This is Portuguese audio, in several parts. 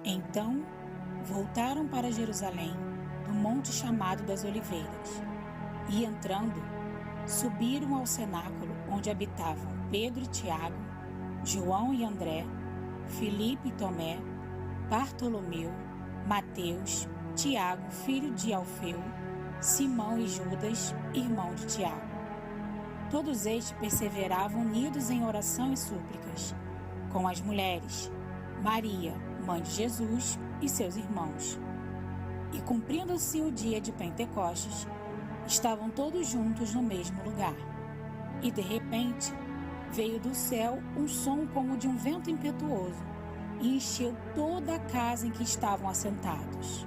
Então voltaram para Jerusalém, do monte chamado das Oliveiras, e entrando, subiram ao cenáculo onde habitavam Pedro e Tiago, João e André, Filipe e Tomé, Bartolomeu, Mateus, Tiago, filho de Alfeu, Simão e Judas, irmão de Tiago. Todos estes perseveravam unidos em oração e súplicas, com as mulheres, Maria, mãe de Jesus, e seus irmãos. E cumprindo-se o dia de Pentecostes, estavam todos juntos no mesmo lugar. E de repente, veio do céu um som como de um vento impetuoso, e encheu toda a casa em que estavam assentados.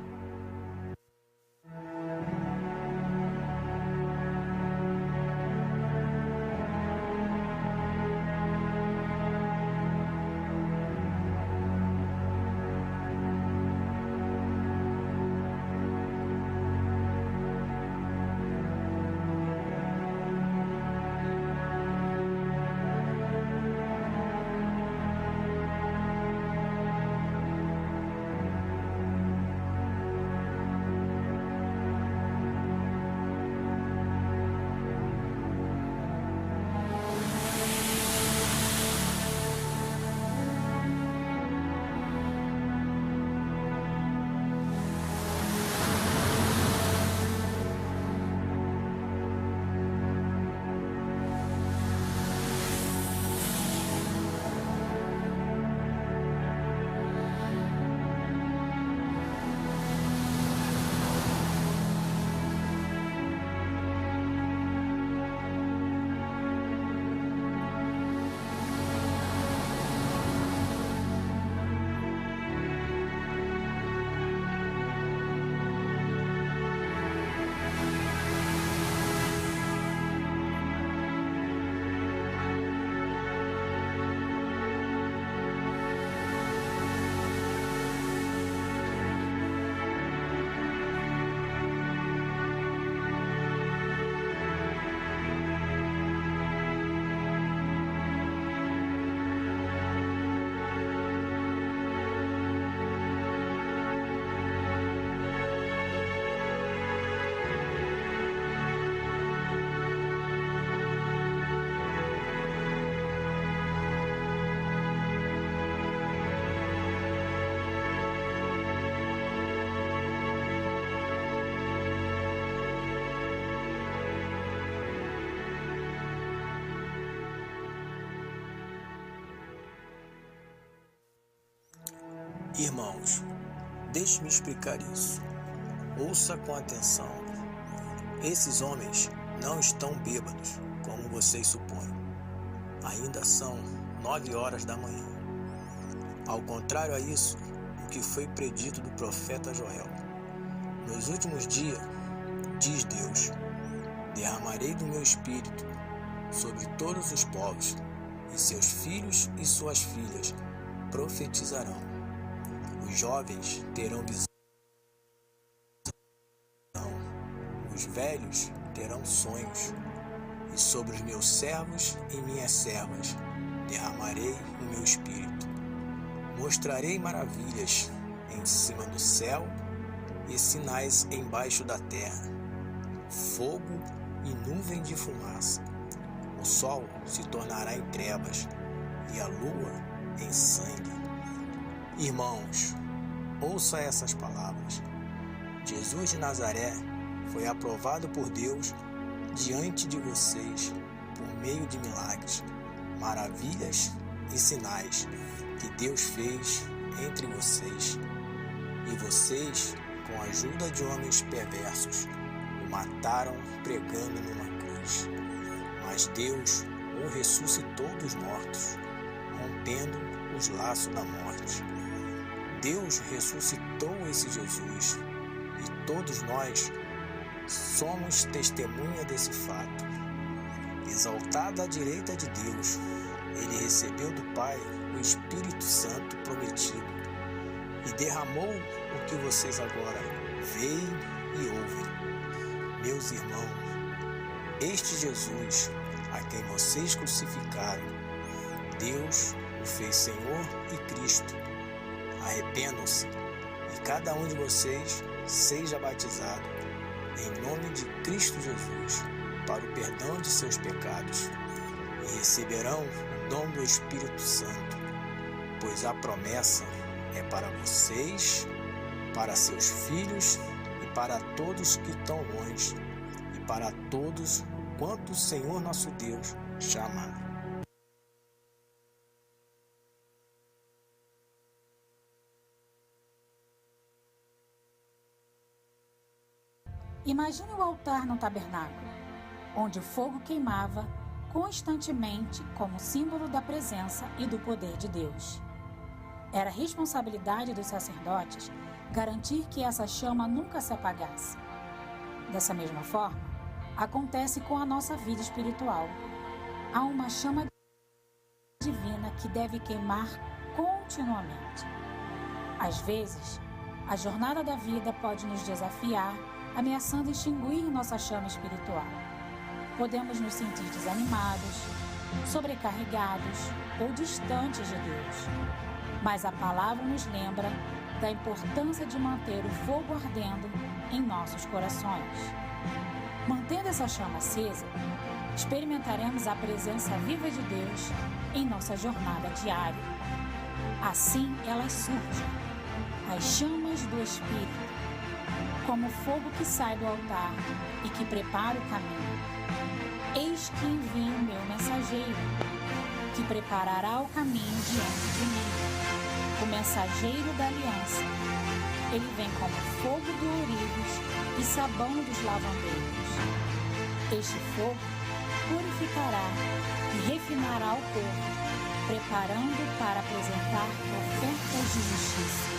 Irmãos, deixe-me explicar isso. Ouça com atenção. Esses homens não estão bêbados, como vocês supõem. Ainda são 9 horas da manhã. Ao contrário a isso, o que foi predito do profeta Joel. Nos últimos dias, diz Deus, derramarei do meu espírito sobre todos os povos, e seus filhos e suas filhas profetizarão. Os jovens terão visão, os velhos terão sonhos, e sobre os meus servos e minhas servas derramarei o meu espírito. Mostrarei maravilhas em cima do céu e sinais embaixo da terra, fogo e nuvem de fumaça. O sol se tornará em trevas e a lua em sangue. Irmãos, ouça essas palavras. Jesus de Nazaré foi aprovado por Deus diante de vocês por meio de milagres, maravilhas e sinais que Deus fez entre vocês. E vocês, com a ajuda de homens perversos, o mataram pregando numa cruz. Mas Deus o ressuscitou dos mortos, rompendo os laços da morte. Deus ressuscitou esse Jesus, e todos nós somos testemunha desse fato. Exaltado à direita de Deus, ele recebeu do Pai o Espírito Santo prometido e derramou o que vocês agora veem e ouvem. Meus irmãos, este Jesus, a quem vocês crucificaram, Deus o fez Senhor e Cristo. Arrependam-se e cada um de vocês seja batizado em nome de Cristo Jesus para o perdão de seus pecados e receberão o dom do Espírito Santo, pois a promessa é para vocês, para seus filhos e para todos que estão longe e para todos quanto o Senhor nosso Deus chamar. Imagine o altar no tabernáculo, onde o fogo queimava constantemente como símbolo da presença e do poder de Deus. Era responsabilidade dos sacerdotes garantir que essa chama nunca se apagasse. Dessa mesma forma, acontece com a nossa vida espiritual. Há uma chama divina que deve queimar continuamente. Às vezes, a jornada da vida pode nos desafiar, ameaçando extinguir nossa chama espiritual. Podemos nos sentir desanimados, sobrecarregados ou distantes de Deus. Mas a palavra nos lembra da importância de manter o fogo ardendo em nossos corações. Mantendo essa chama acesa, experimentaremos a presença viva de Deus em nossa jornada diária. Assim elas surgem, as chamas do Espírito, como fogo que sai do altar e que prepara o caminho. Eis que envio o meu mensageiro, que preparará o caminho diante de mim, o mensageiro da aliança. Ele vem como fogo do ourives e sabão dos lavandeiros. Este fogo purificará e refinará o povo, preparando para apresentar ofertas de justiça.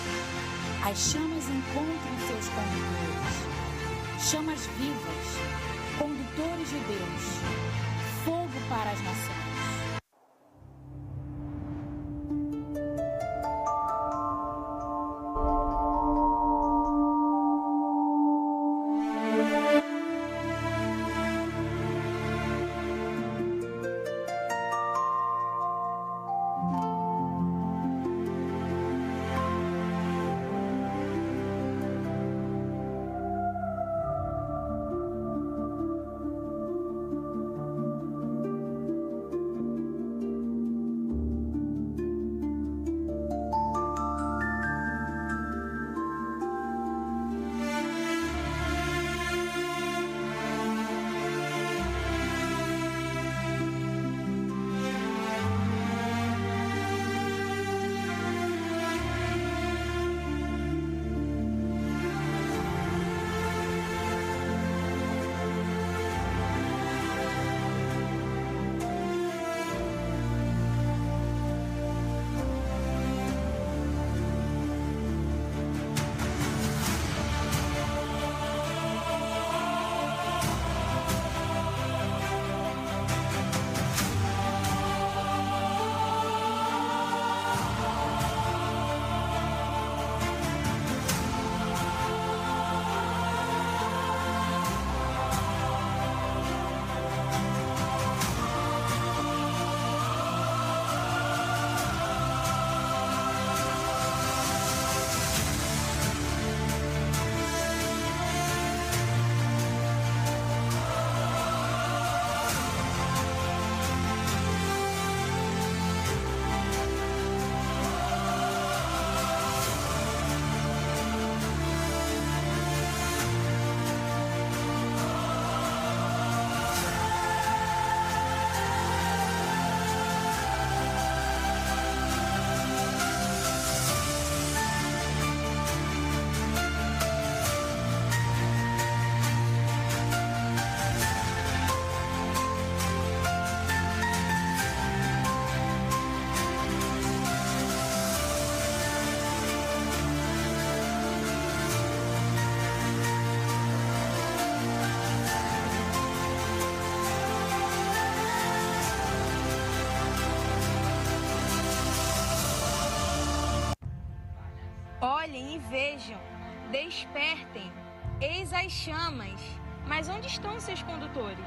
As chamas encontram seus condutores, chamas vivas, condutores de Deus, fogo para as nações. Olhem e vejam, despertem, eis as chamas. Mas onde estão seus condutores?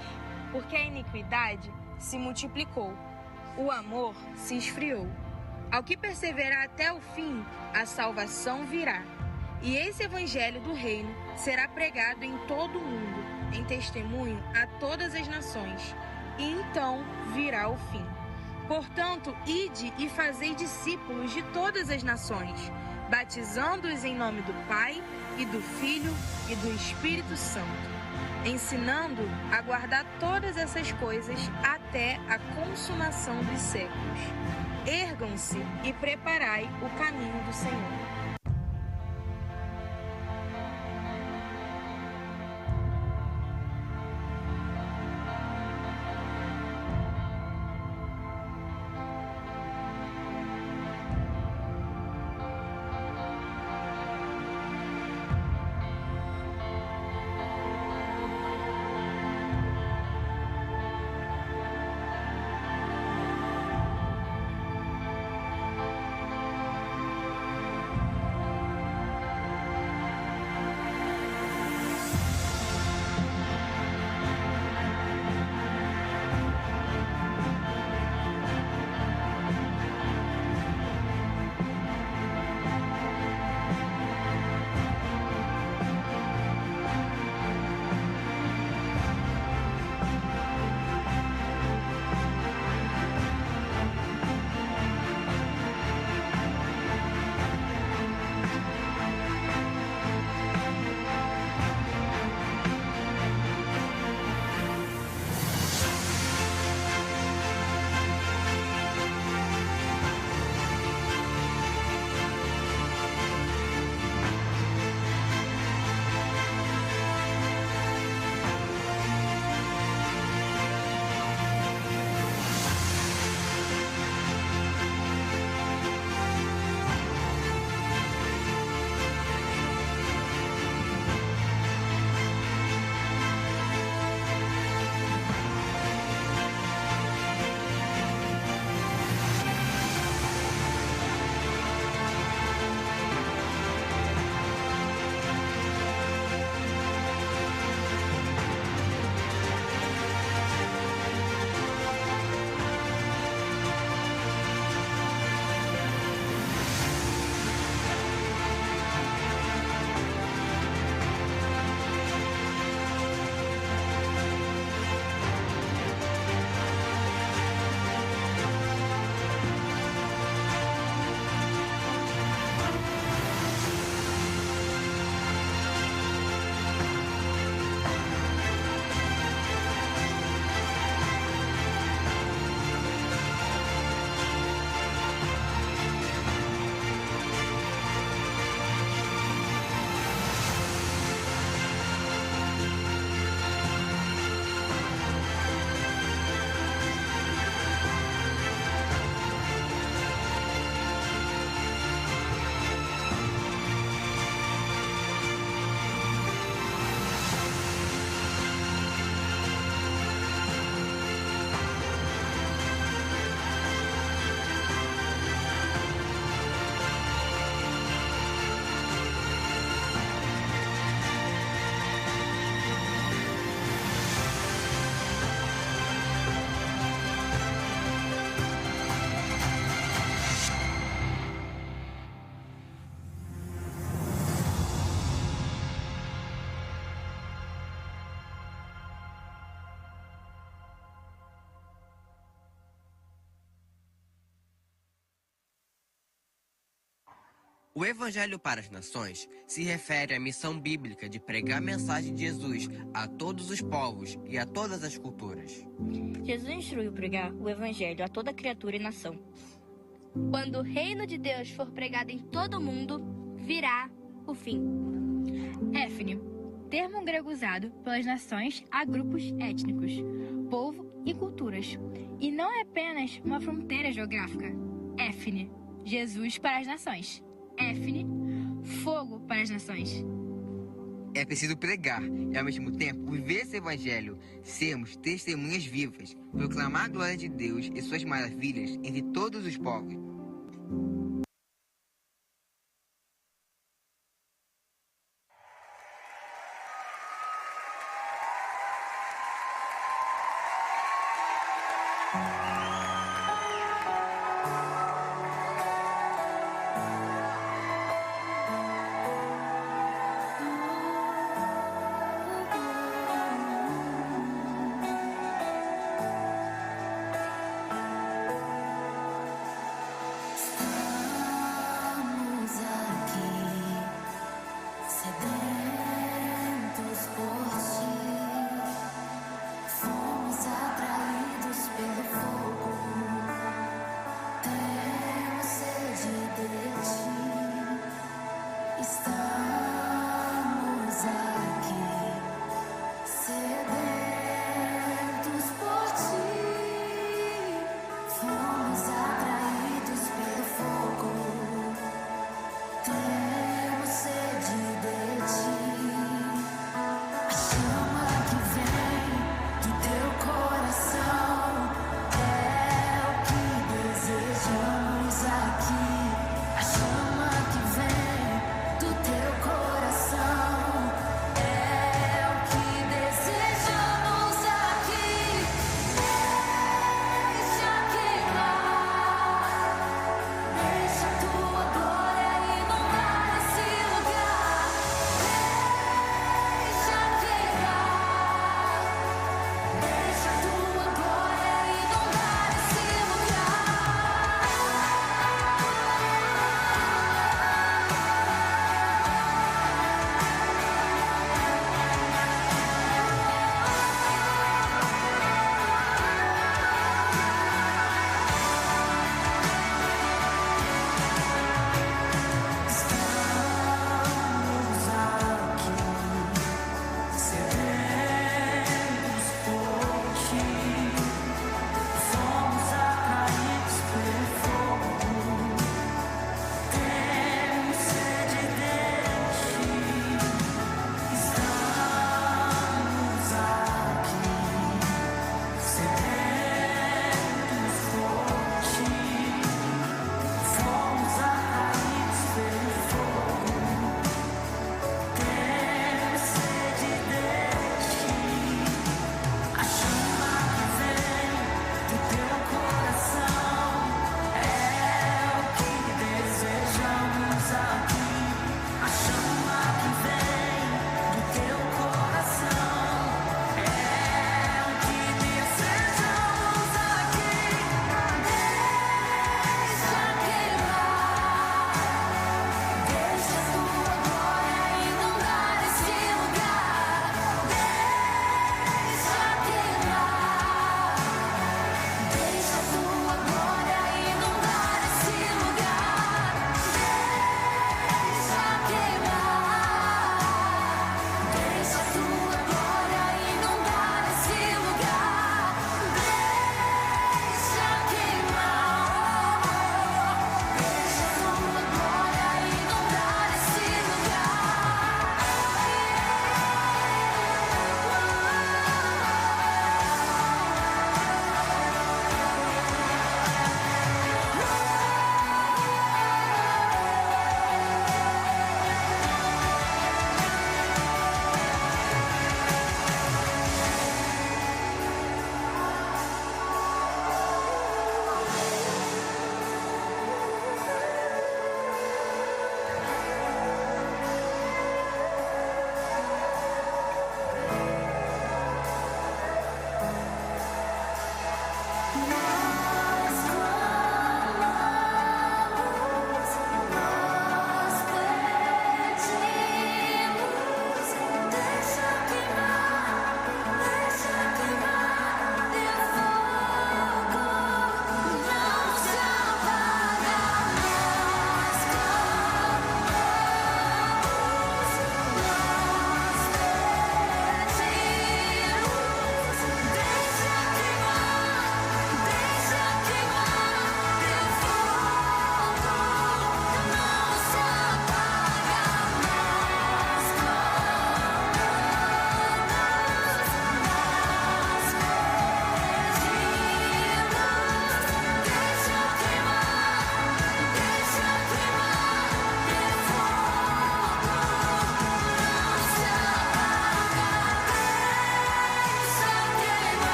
Porque a iniquidade se multiplicou, o amor se esfriou. Ao que perseverar até o fim, a salvação virá. E esse evangelho do reino será pregado em todo o mundo, em testemunho a todas as nações. E então virá o fim. Portanto, ide e fazei discípulos de todas as nações, batizando-os em nome do Pai, e do Filho, e do Espírito Santo, ensinando a guardar todas essas coisas até a consumação dos séculos. Ergam-se e preparai o caminho do Senhor. O Evangelho para as Nações se refere à missão bíblica de pregar a mensagem de Jesus a todos os povos e a todas as culturas. Jesus instruiu pregar o Evangelho a toda criatura e nação. Quando o reino de Deus for pregado em todo o mundo, virá o fim. Éfne, termo grego usado pelas nações a grupos étnicos, povo e culturas, e não é apenas uma fronteira geográfica. Éfne, Jesus para as nações. Éfne, fogo para as nações. É preciso pregar e, ao mesmo tempo, viver esse evangelho, sermos testemunhas vivas, proclamar a glória de Deus e suas maravilhas entre todos os povos.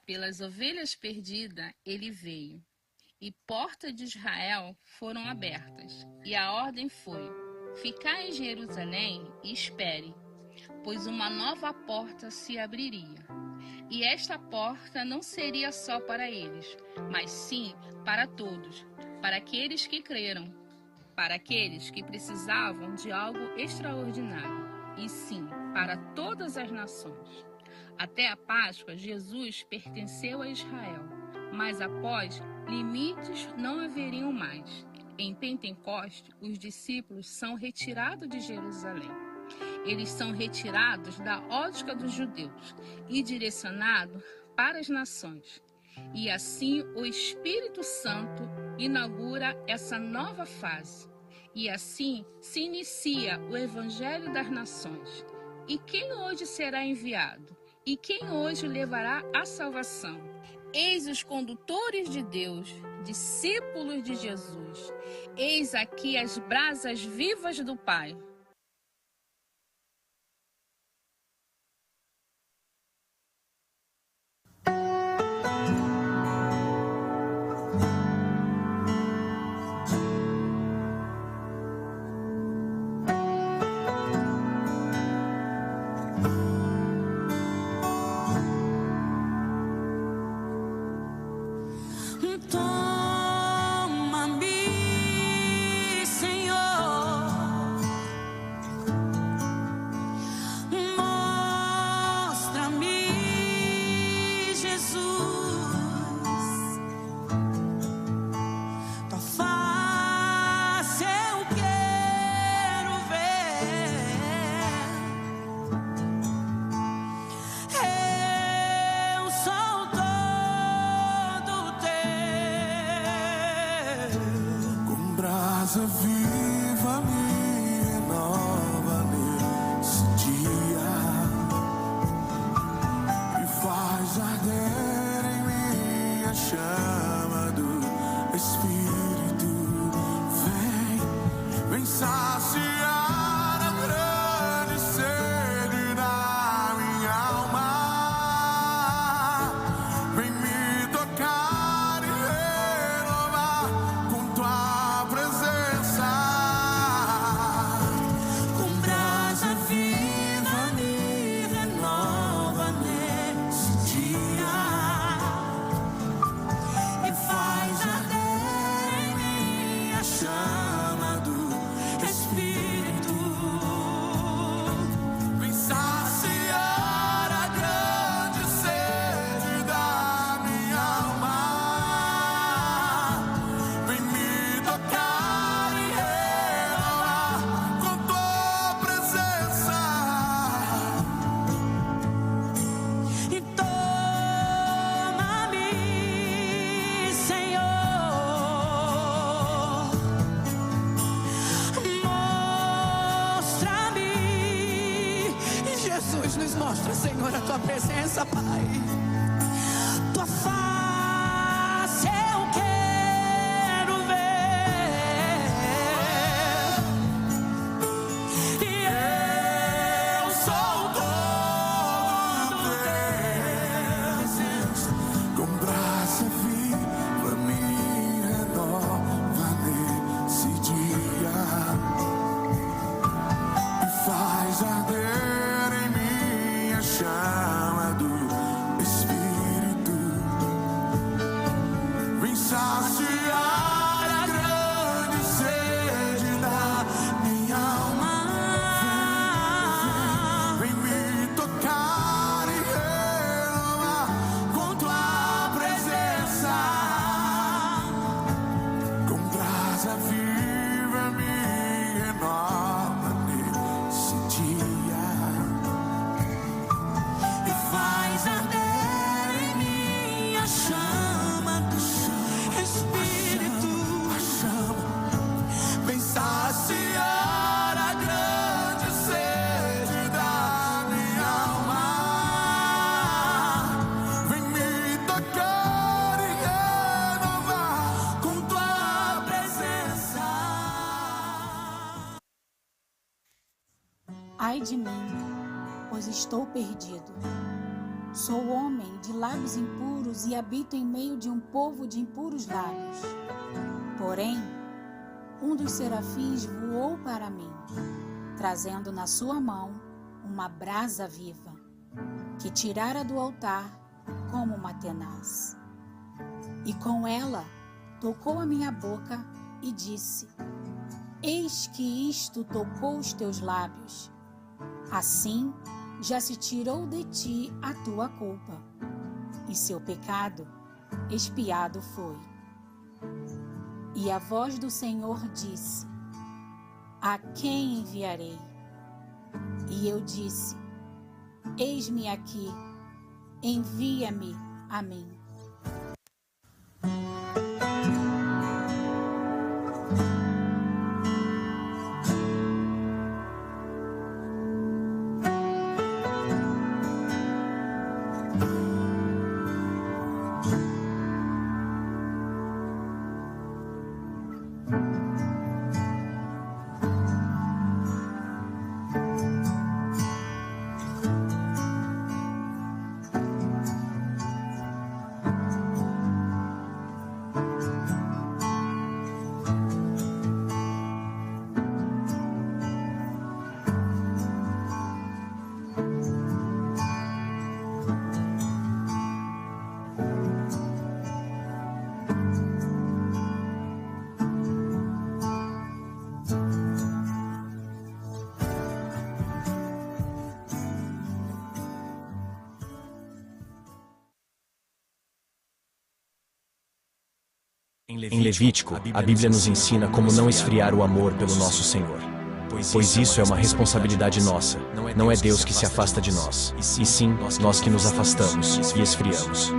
Pelas ovelhas perdidas ele veio, e portas de Israel foram abertas, e a ordem foi: ficai em Jerusalém e espere, pois uma nova porta se abriria. E esta porta não seria só para eles, mas sim para todos, para aqueles que creram, para aqueles que precisavam de algo extraordinário, e sim, para todas as nações. Até a Páscoa, Jesus pertenceu a Israel, mas após, limites não haveriam mais. Em Pentecoste, os discípulos são retirados de Jerusalém. Eles são retirados da ótica dos judeus e direcionados para as nações. E assim o Espírito Santo inaugura essa nova fase. E assim se inicia o Evangelho das Nações. E quem hoje será enviado? E quem hoje levará a salvação? Eis os condutores de Deus, discípulos de Jesus. Eis aqui as brasas vivas do Pai. Toma-me, Senhor, mostra-me, Jesus, tua face eu quero ver. Eu sou todo teu. Com brasa viva me renova nesse dia e faz arder em mim a chama do Espírito. Vem saciar a grande sede da minha alma. Vem me tocar e renovar com tua presença. Com brasa viva me renova nesse dia e faz arder em mim a chama do Espírito. Vem saciar a grande sede da minha alma. Vem me tocar e renovar com tua presença. E toma-me, Senhor, mostra-me. Jesus, nos mostra, Senhor, a tua presença, Pai. Tua face eu quero ver. E eu sou todo teu. Com brasa viva me renova nesse dia e faz arder em mim a chama do Espírito. Vem saciar a grande sede da minha alma. Vem me tocar e renovar com tua presença. Com brasa viva me renova nesse dia E faz arder em mim a chama do Espírito. a chama. Vem saciar a grande sede da minha alma. Vem me tocar e renovar Com tua presença. Ai de mim, pois estou perdido. Sou homem de lábios impuros e habito em meio de um povo de impuros lábios. Porém, um dos serafins voou para mim, trazendo na sua mão uma brasa viva, que tirara do altar como uma tenaz. E com ela tocou a minha boca e disse: Eis que isto tocou os teus lábios. Assim já se tirou de ti a tua culpa, e seu pecado expiado foi. E a voz do Senhor disse: A quem enviarei? E eu disse: Eis-me aqui, envia-me a mim. Em Levítico, a Bíblia nos ensina como não esfriar o amor pelo nosso Senhor. Pois isso é uma responsabilidade nossa. Não é Deus que se afasta de nós, e sim nós que nos afastamos e esfriamos.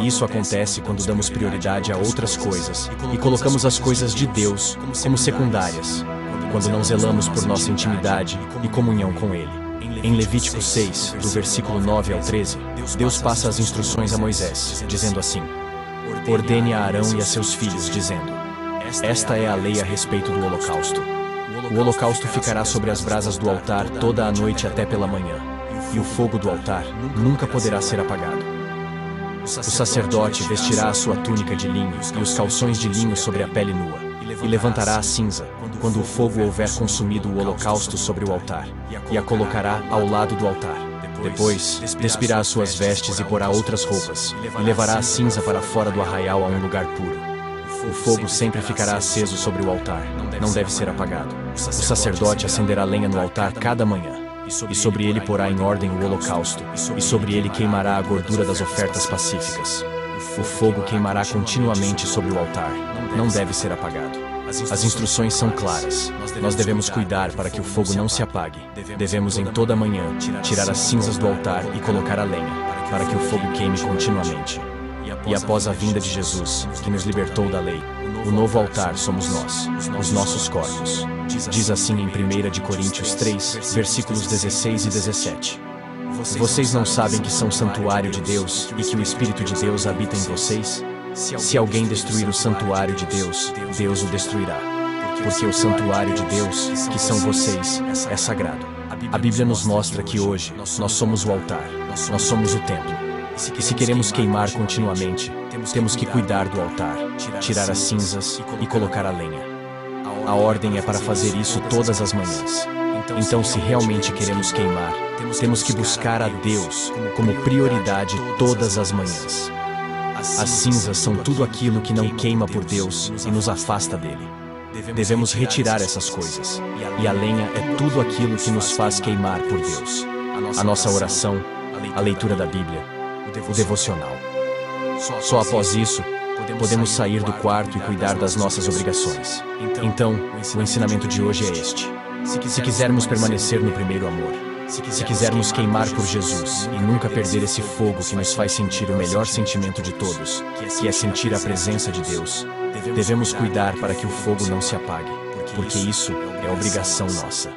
E isso acontece quando damos prioridade a outras coisas e colocamos as coisas de Deus como secundárias, quando não zelamos por nossa intimidade e comunhão com Ele. Em Levítico 6, do versículo 9 ao 13, Deus passa as instruções a Moisés, dizendo assim: Ordene a Arão e a seus filhos, dizendo: Esta é a lei a respeito do holocausto. O holocausto ficará sobre as brasas do altar toda a noite até pela manhã, e o fogo do altar nunca poderá ser apagado. O sacerdote vestirá a sua túnica de linho e os calções de linho sobre a pele nua, e levantará a cinza, quando o fogo houver consumido o holocausto sobre o altar, e a colocará ao lado do altar. Depois, despirá as suas vestes e porá outras roupas, e levará a cinza para fora do arraial a um lugar puro. O fogo sempre ficará aceso sobre o altar, não deve ser apagado. O sacerdote acenderá lenha no altar cada manhã, e sobre ele porá em ordem o holocausto, e sobre ele queimará a gordura das ofertas pacíficas. O fogo queimará continuamente sobre o altar, não deve ser apagado. As instruções são claras. Nós devemos cuidar para que o fogo não se apague. Devemos em toda manhã tirar as cinzas do altar e colocar a lenha, para que o fogo queime continuamente. E após a vinda de Jesus, que nos libertou da lei, o novo altar somos nós, os nossos corpos. Diz assim em 1 de Coríntios 3, versículos 16 e 17. Vocês não sabem que são santuário de Deus e que o Espírito de Deus habita em vocês? Se alguém destruir o santuário de Deus, Deus o destruirá. Porque o santuário de Deus, que são vocês, é sagrado. A Bíblia nos mostra que hoje nós somos o altar, nós somos o templo. E se queremos queimar continuamente, temos que cuidar do altar, tirar as cinzas e colocar a lenha. A ordem é para fazer isso todas as manhãs. Então, se realmente queremos queimar, temos que buscar a Deus como prioridade todas as manhãs. As cinzas são tudo aquilo que não queima por Deus e nos afasta dele. Devemos retirar essas coisas. E a lenha é tudo aquilo que nos faz queimar por Deus. A nossa oração, a leitura da Bíblia, o devocional. Só após isso, podemos sair do quarto e cuidar das nossas obrigações. Então, o ensinamento de hoje é este. Se quisermos permanecer no primeiro amor, se quisermos queimar por Jesus e nunca perder esse fogo que nos faz sentir o melhor sentimento de todos, que é sentir a presença de Deus, devemos cuidar para que o fogo não se apague, porque isso é obrigação nossa.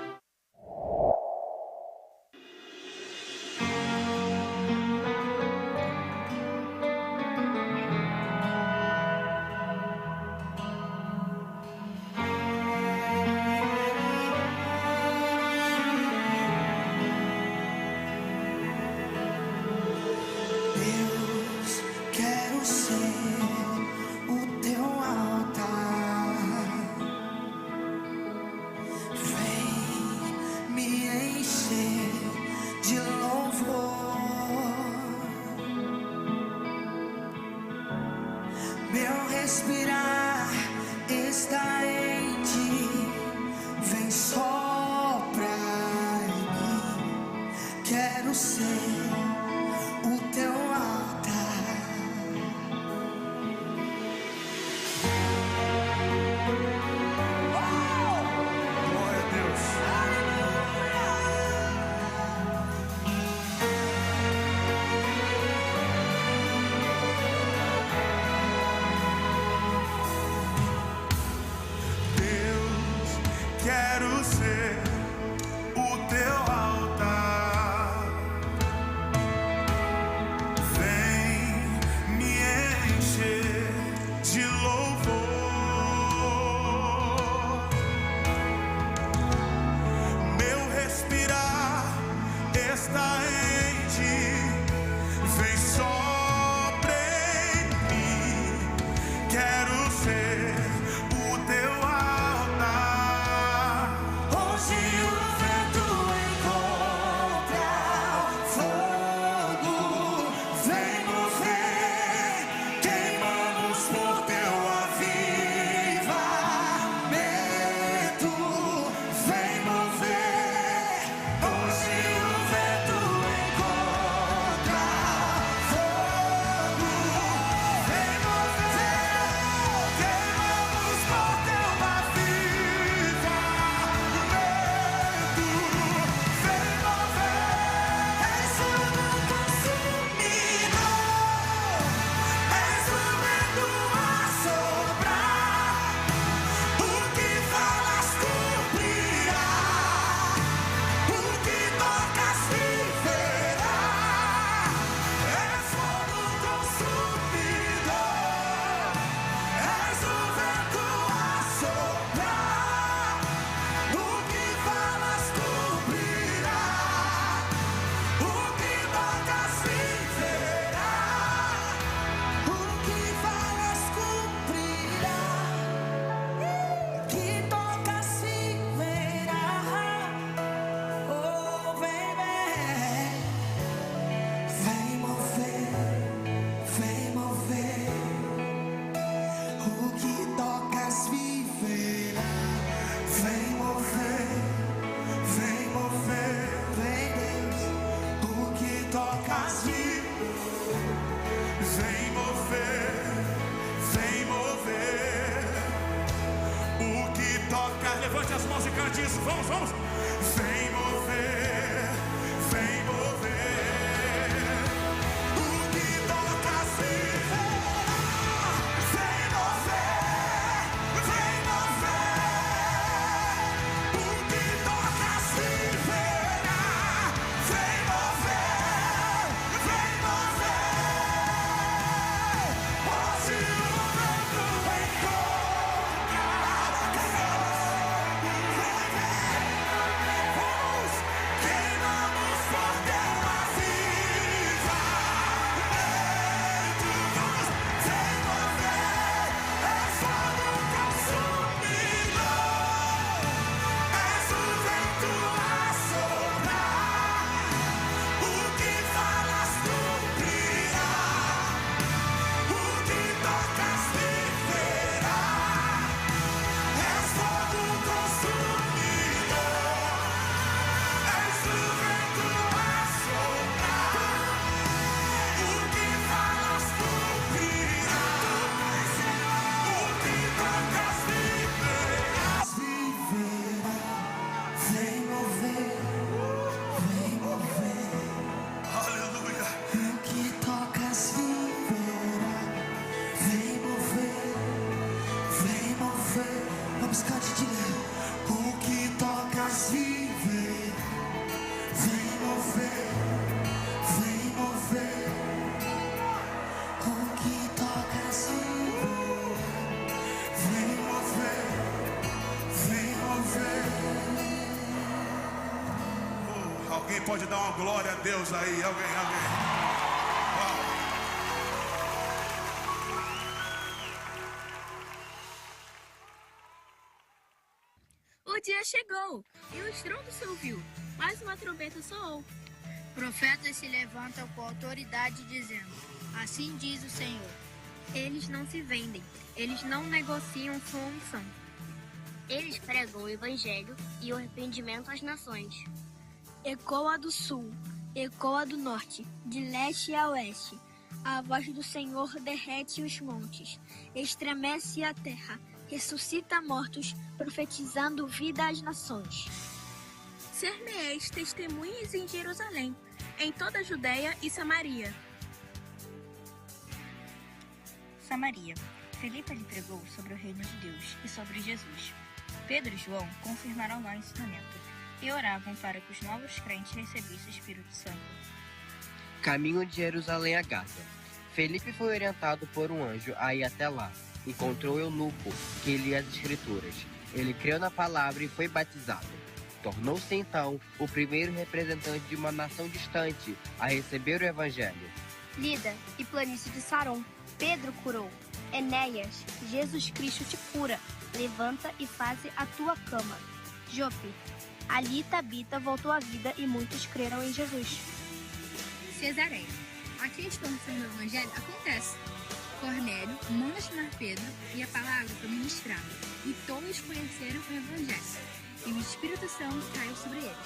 Meu respirar está em ti. Vem sopra em mim. Quero ser o teu altar. Glória a Deus. Deus, quero ser o teu altar. Vem me encher de louvor. Meu respirar está em ti. Vem sopra em mim. Quero ser o teu altar. Hoje o vento encontra fogo. Vem mover, queimamos por teu avivamento. Vem mover. Hoje o vento encontra fogo. Vem mover, queimamos por teu avivamento. Vem mover, és fogo consumido, és o vento a soprar. O que falas cumprirá, o que tocas viverá. És fogo consumido, és o vento a soprar. O que falas cumprirá, o que tocas viverá. O que falas cumprirá, o que tocas viverá. Oh, vem, vem mover, vem mover. O que tocas viverá. Vem mover, vem mover, vem Deus. O que tocas viverá. Vem mover, vem mover. O que toca, levante as mãos e cante isso. Vamos, vamos. Vem mover, vem mover. O que toca se verá. Vem mover, vem mover. O que toca se verá. Vem mover, vem mover. Hoje o vento encontra vamos, queimamos por teu avivamento. Vamos, vem mover, és fogo consumido, és o vento a soprar. O que falas cumprirá, o que tocas viverá. És fogo consumido, és o vento a soprar. O que falas cumprirá, o que tocas viverá. Vem mover, vem mover. Aleluia. O que tocas viverá. Vem mover, vem mover. Vamos cante de novo. O que tocas viverá. Vem mover, vem mover. O que tocas viverá. Vem mover, vem mover. Alguém pode dar uma glória a Deus aí? Alguém. Uau. O dia chegou e o estrondo se ouviu. Mais uma trombeta soou. Profetas se levantam com autoridade dizendo: assim diz o Senhor. Eles não se vendem, eles não negociam sua unção. Eles pregam o evangelho e o arrependimento às nações. Ecoa do sul, ecoa do norte, de leste a oeste. A voz do Senhor derrete os montes, estremece a terra, ressuscita mortos, profetizando vida às nações. Ser-me-eis testemunhas em Jerusalém, em toda a Judéia e Samaria. Samaria. Filipe lhe pregou sobre o reino de Deus e sobre Jesus. Pedro e João confirmaram lá o ensinamento e oravam para que os novos crentes recebessem o Espírito Santo. Caminho de Jerusalém a Gaza. Felipe foi orientado por um anjo a ir até lá. Encontrou eunuco, que lia as Escrituras. Ele creu na palavra e foi batizado. Tornou-se então o primeiro representante de uma nação distante a receber o Evangelho. Lida e planície de Saron, Pedro curou. Enéas, Jesus Cristo te cura. Levanta e faze a tua cama. Jope, ali Tabita voltou à vida e muitos creram em Jesus. Cesareia. Aqui a expansão do Evangelho acontece. Cornélio manda chamar Pedro e a palavra foi ministrada, e todos conheceram o Evangelho. E o Espírito Santo caiu sobre eles,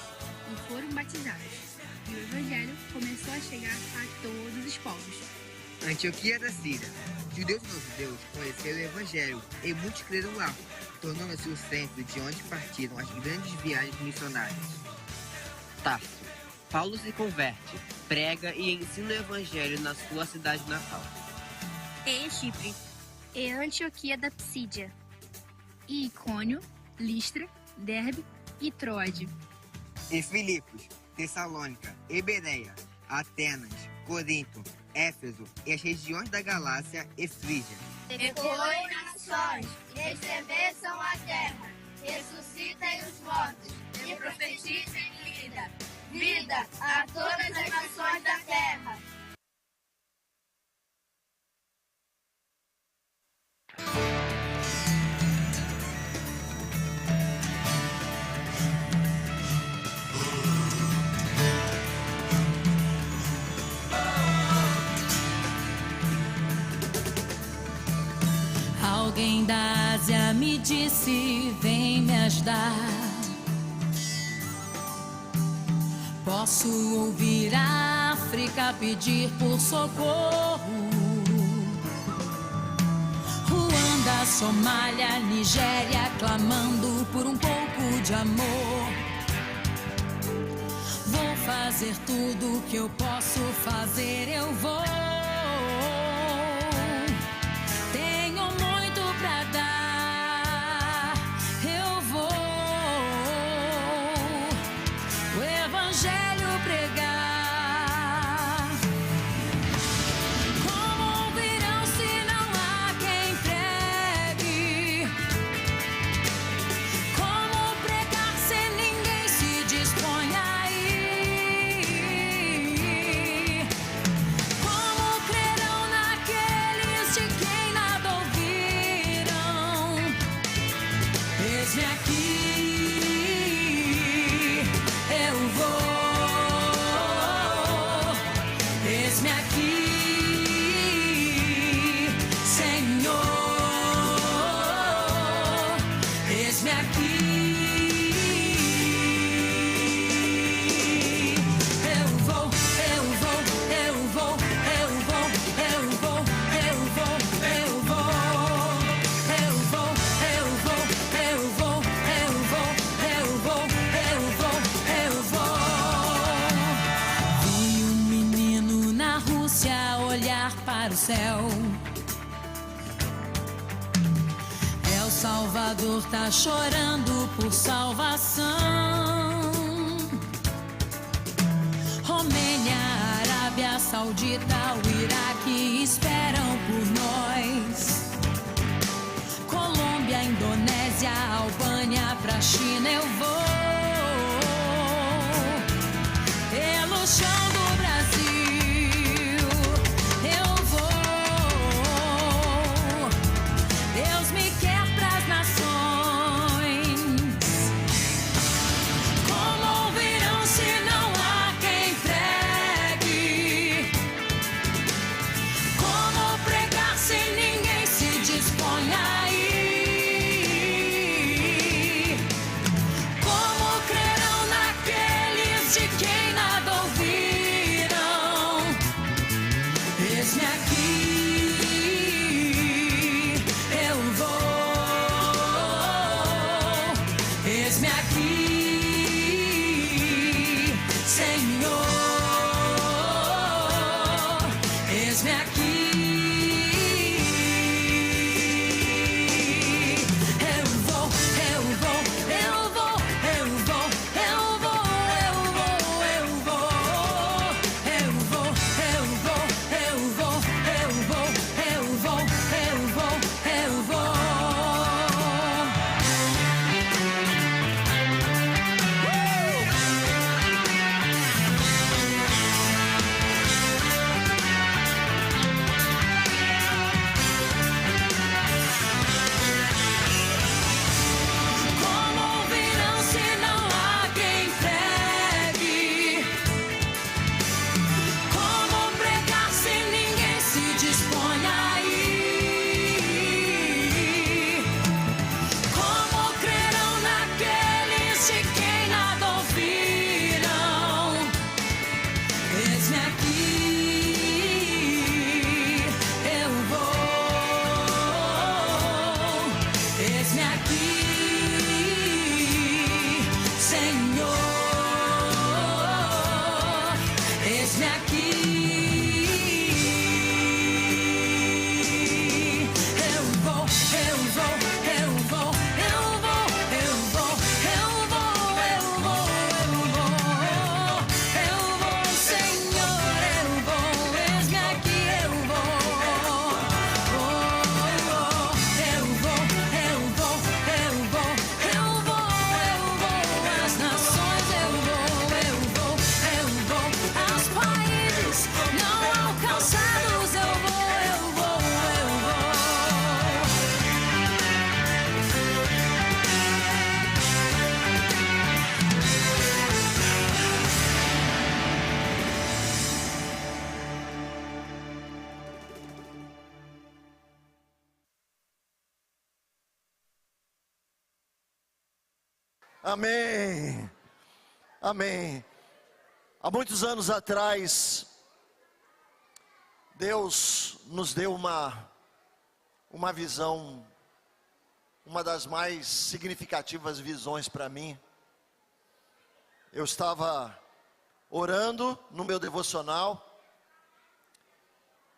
e foram batizados. E o Evangelho começou a chegar a todos os povos. Antioquia da Síria. Judeus e não-judeus conheceram o Evangelho e muitos creram lá, tornando-se o centro de onde partiram as grandes viagens missionárias. Tarso. Paulo se converte, prega e ensina o Evangelho na sua cidade natal. E Chipre, e Antioquia da Psídia, E Icônio, Listra, Derbe e Troade. E Filipos, Tessalônica, e Bereia, Atenas, Corinto, Éfeso e as regiões da Galácia e Frígia. Ecoem nações, estremeçam a terra, ressuscitem os mortos e profetizem vida a todas as nações da terra. Alguém da Ásia me disse, vem me ajudar. Posso ouvir a África pedir por socorro. Ruanda, Somália, Nigéria, clamando por um pouco de amor. Vou fazer tudo que eu posso fazer, eu vou. Céu. El Salvador tá chorando por salvação. Romênia, Arábia Saudita, o Iraque esperam por nós. Colômbia, Indonésia, Albânia, pra China eu vou. Pelo chão do Brasil sem Amém. Amém. Há muitos anos atrás, Deus nos deu uma visão, uma das mais significativas visões para mim. Eu estava orando no meu devocional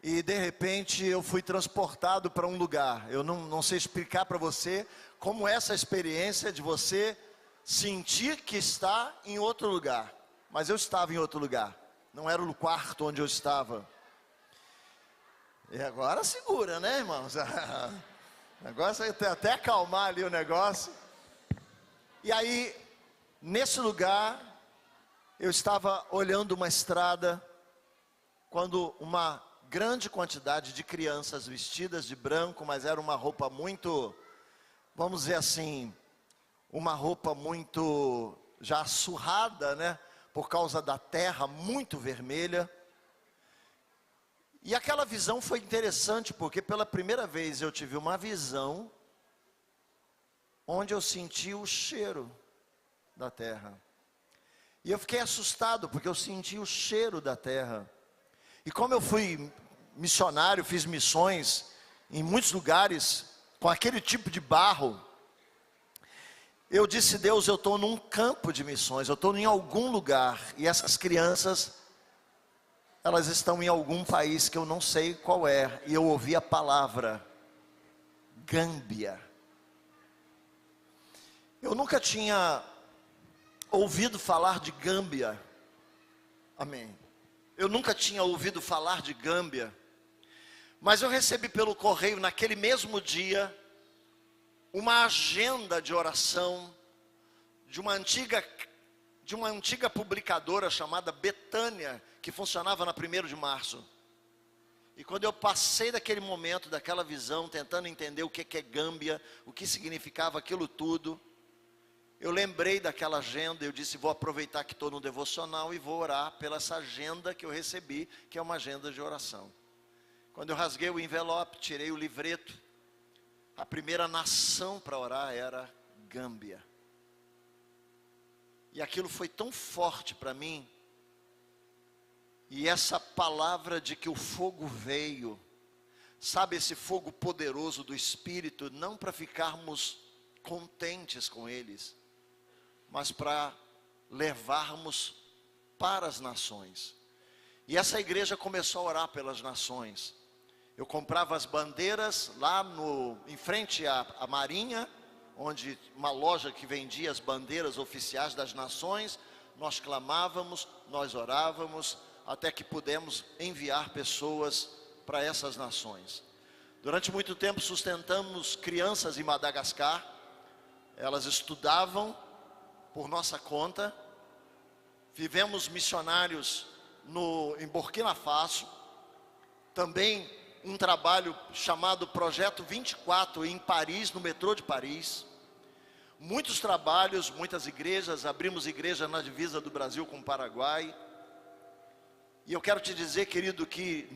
e de repente eu fui transportado para um lugar. Eu não sei explicar para você como é essa experiência de você sentir que está em outro lugar. Mas eu estava em outro lugar, não era o quarto onde eu estava. E agora segura, né, irmãos? Negócio é até acalmar ali o negócio. E aí, nesse lugar, eu estava olhando uma estrada, quando uma grande quantidade de crianças vestidas de branco, mas era uma roupa muito, vamos dizer assim, uma roupa muito já surrada, né? Por causa da terra muito vermelha. E aquela visão foi interessante, porque pela primeira vez eu tive uma visão onde eu senti o cheiro da terra. E eu fiquei assustado, porque eu senti o cheiro da terra. E como eu fui missionário, fiz missões em muitos lugares, com aquele tipo de barro, eu disse: Deus, eu estou num campo de missões, eu estou em algum lugar, e essas crianças, elas estão em algum país que eu não sei qual é, e eu ouvi a palavra Gâmbia. Eu nunca tinha ouvido falar de Gâmbia, amém. Eu nunca tinha ouvido falar de Gâmbia, mas eu recebi pelo correio naquele mesmo dia uma agenda de oração de uma antiga publicadora chamada Betânia, que funcionava na 1º de março. E quando eu passei daquele momento, daquela visão, tentando entender o que é Gâmbia, o que significava aquilo tudo, eu lembrei daquela agenda. Eu disse: vou aproveitar que estou no devocional e vou orar pela essa agenda que eu recebi, que é uma agenda de oração. Quando eu rasguei o envelope, tirei o livreto, a primeira nação para orar era Gâmbia. E aquilo foi tão forte para mim. E essa palavra de que o fogo veio, sabe, esse fogo poderoso do Espírito, não para ficarmos contentes com eles, mas para levarmos para as nações. E essa igreja começou a orar pelas nações. Eu comprava as bandeiras lá em frente à Marinha, onde uma loja que vendia as bandeiras oficiais das nações. Nós clamávamos, nós orávamos, até que pudemos enviar pessoas para essas nações. Durante muito tempo sustentamos crianças em Madagascar. Elas estudavam por nossa conta. Vivemos missionários em Burkina Faso. Também um trabalho chamado Projeto 24 em Paris, no metrô de Paris. Muitos trabalhos, muitas igrejas. Abrimos igreja na divisa do Brasil com o Paraguai. E eu quero te dizer, querido, que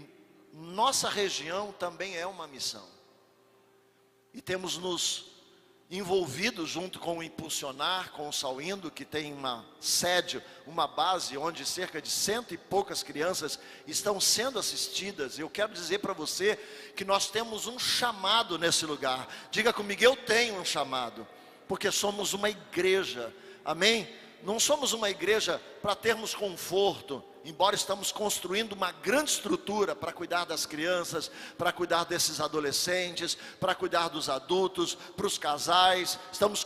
nossa região também é uma missão. E temos nos envolvido junto com o Impulsionar, com o Sauindo, que tem uma sede, uma base, onde cerca de 100 e poucas crianças estão sendo assistidas. Eu quero dizer para você que nós temos um chamado nesse lugar. Diga comigo: eu tenho um chamado, porque somos uma igreja, amém? Não somos uma igreja para termos conforto, embora estamos construindo uma grande estrutura para cuidar das crianças, para cuidar desses adolescentes, para cuidar dos adultos, para os casais. Estamos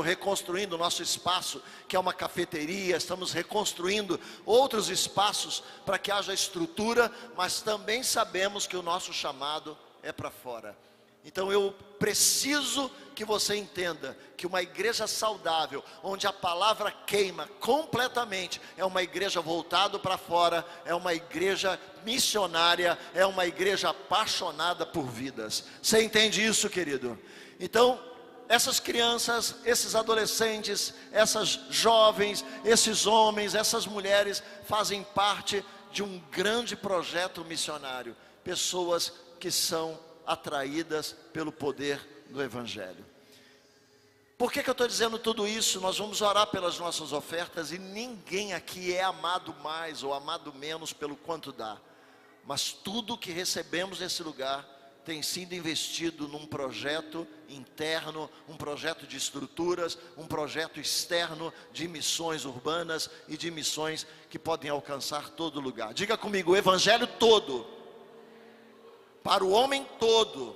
reconstruindo o nosso espaço, que é uma cafeteria. Estamos reconstruindo outros espaços para que haja estrutura, mas também sabemos que o nosso chamado é para fora. Então eu preciso que você entenda que uma igreja saudável, onde a palavra queima completamente, é uma igreja voltada para fora, é uma igreja missionária, é uma igreja apaixonada por vidas. Você entende isso, querido? Então, essas crianças, esses adolescentes, essas jovens, esses homens, essas mulheres fazem parte de um grande projeto missionário. Pessoas que são atraídas pelo poder do Evangelho. Por que eu estou dizendo tudo isso? Nós vamos orar pelas nossas ofertas e ninguém aqui é amado mais ou amado menos pelo quanto dá. Mas tudo que recebemos nesse lugar tem sido investido num projeto interno, um projeto de estruturas, um projeto externo de missões urbanas e de missões que podem alcançar todo lugar. Diga comigo, o evangelho todo, para o homem todo,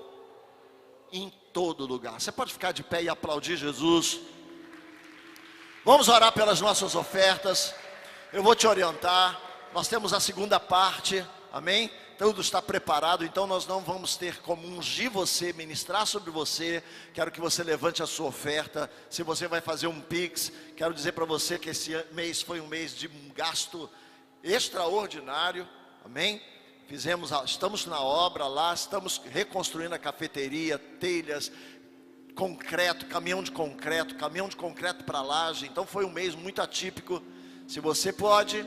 em todo lugar. Você pode ficar de pé e aplaudir Jesus? Vamos orar pelas nossas ofertas. Eu vou te orientar. Nós temos a segunda parte, amém? Tudo está preparado, então nós não vamos ter como ungir você, ministrar sobre você. Quero que você levante a sua oferta. Se você vai fazer um Pix, quero dizer para você que esse mês foi um mês de um gasto extraordinário, amém? Estamos na obra lá, estamos reconstruindo a cafeteria, telhas, concreto, caminhão de concreto para laje. Então foi um mês muito atípico. Se você pode,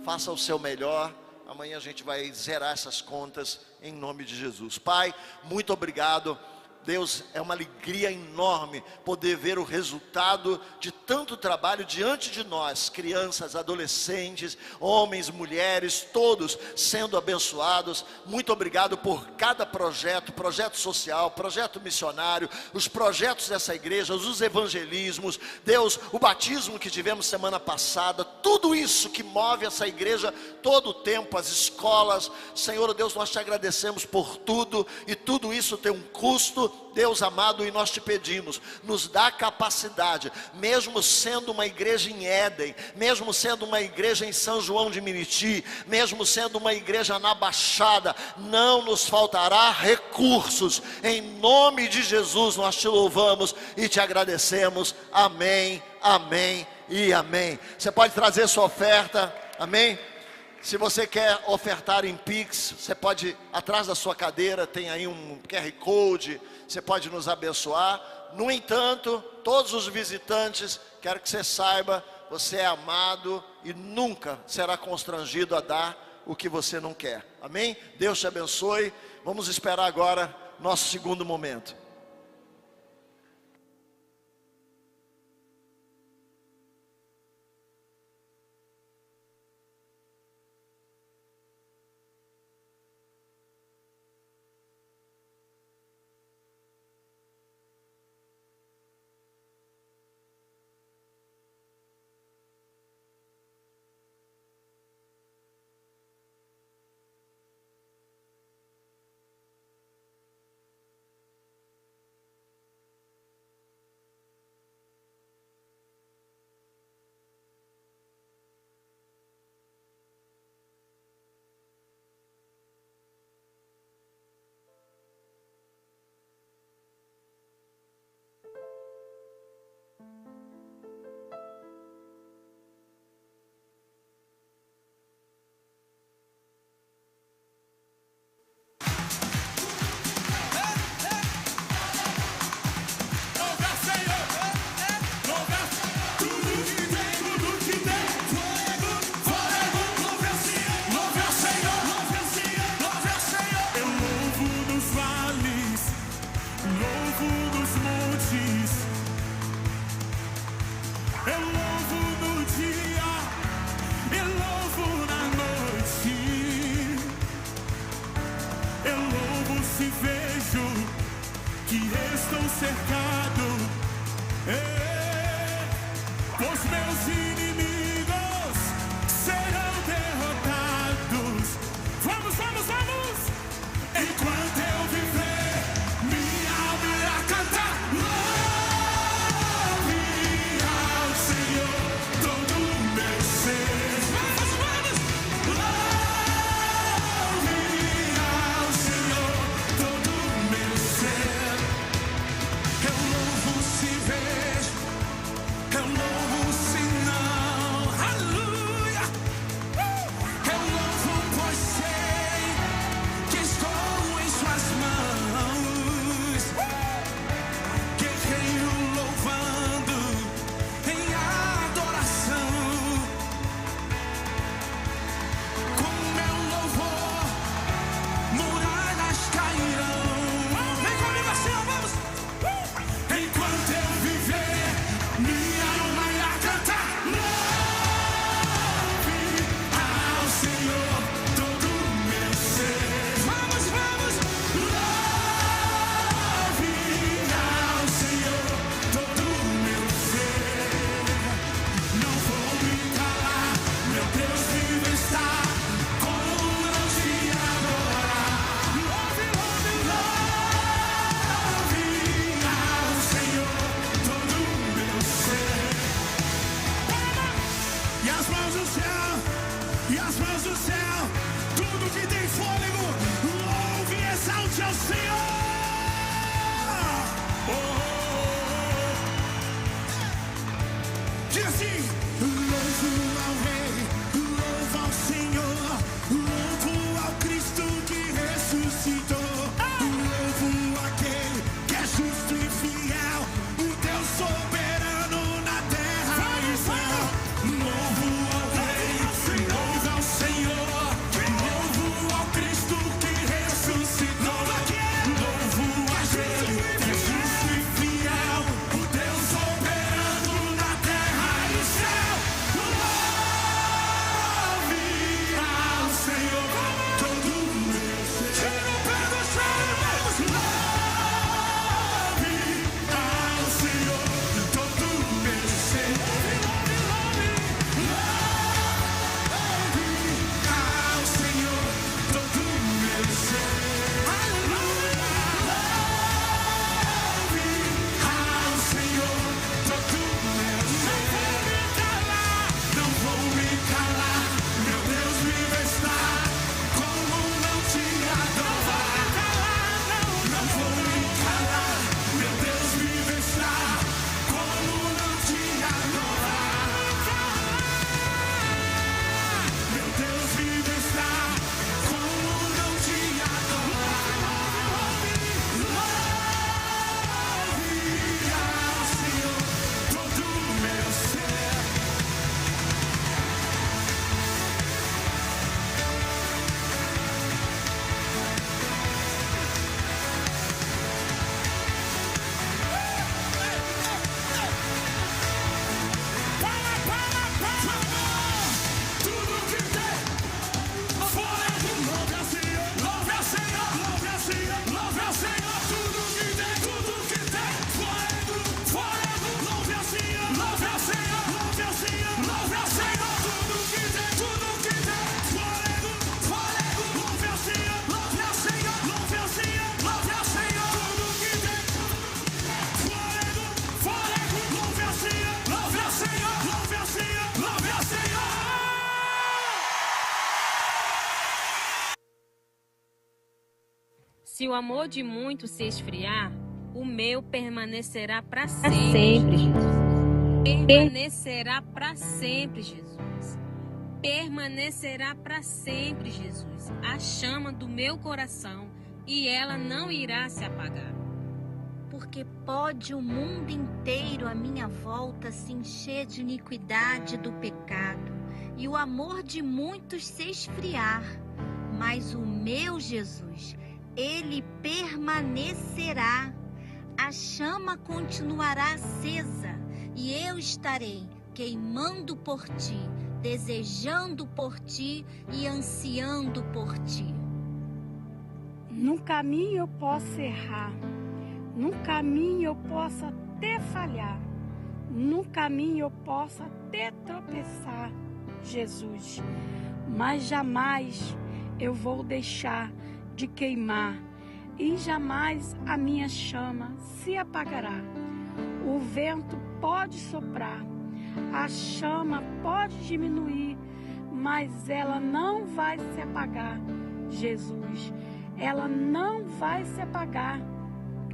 faça o seu melhor. Amanhã a gente vai zerar essas contas em nome de Jesus. Pai, muito obrigado. Deus, é uma alegria enorme poder ver o resultado de tanto trabalho diante de nós, crianças, adolescentes, homens, mulheres, todos sendo abençoados. Muito obrigado por cada projeto social, projeto missionário, os projetos dessa igreja, os evangelismos, Deus, o batismo que tivemos semana passada, tudo isso que move essa igreja todo o tempo, as escolas. Senhor Deus, nós te agradecemos por tudo, e tudo isso tem um custo, Deus amado, e nós te pedimos, nos dá capacidade, mesmo sendo uma igreja em Éden, mesmo sendo uma igreja em São João de Meriti, mesmo sendo uma igreja na Baixada, não nos faltará recursos. Em nome de Jesus nós te louvamos e te agradecemos. Amém, amém e amém. Você pode trazer sua oferta, amém? Se você quer ofertar em Pix, você pode, atrás da sua cadeira tem aí um QR Code, você pode nos abençoar. No entanto, todos os visitantes, quero que você saiba, você é amado e nunca será constrangido a dar o que você não quer. Amém? Deus te abençoe. Vamos esperar agora nosso segundo momento. Os meus inimigos serão derrotados. Vamos, vamos, vamos! Enquanto eu viver, minha alma irá cantar. Louve ao Senhor todo o meu ser. Vamos, vamos! Louve ao Senhor todo o meu ser. Eu louvo se vejo, eu louvo se não Se o amor de muitos se esfriar, o meu permanecerá para sempre, Jesus. Permanecerá para sempre, Jesus. Permanecerá para sempre, Jesus. A chama do meu coração, e ela não irá se apagar. Porque pode o mundo inteiro à minha volta se encher de iniquidade do pecado, e o amor de muitos se esfriar, mas o meu Jesus, ele permanecerá. A chama continuará acesa, e eu estarei queimando por ti, desejando por ti e ansiando por ti. No caminho eu posso errar, no caminho eu posso até falhar, no caminho eu posso até tropeçar, Jesus, mas jamais eu vou deixar de queimar e jamais a minha chama se apagará. O vento pode soprar, a chama pode diminuir, mas ela não vai se apagar, Jesus. Ela não vai se apagar.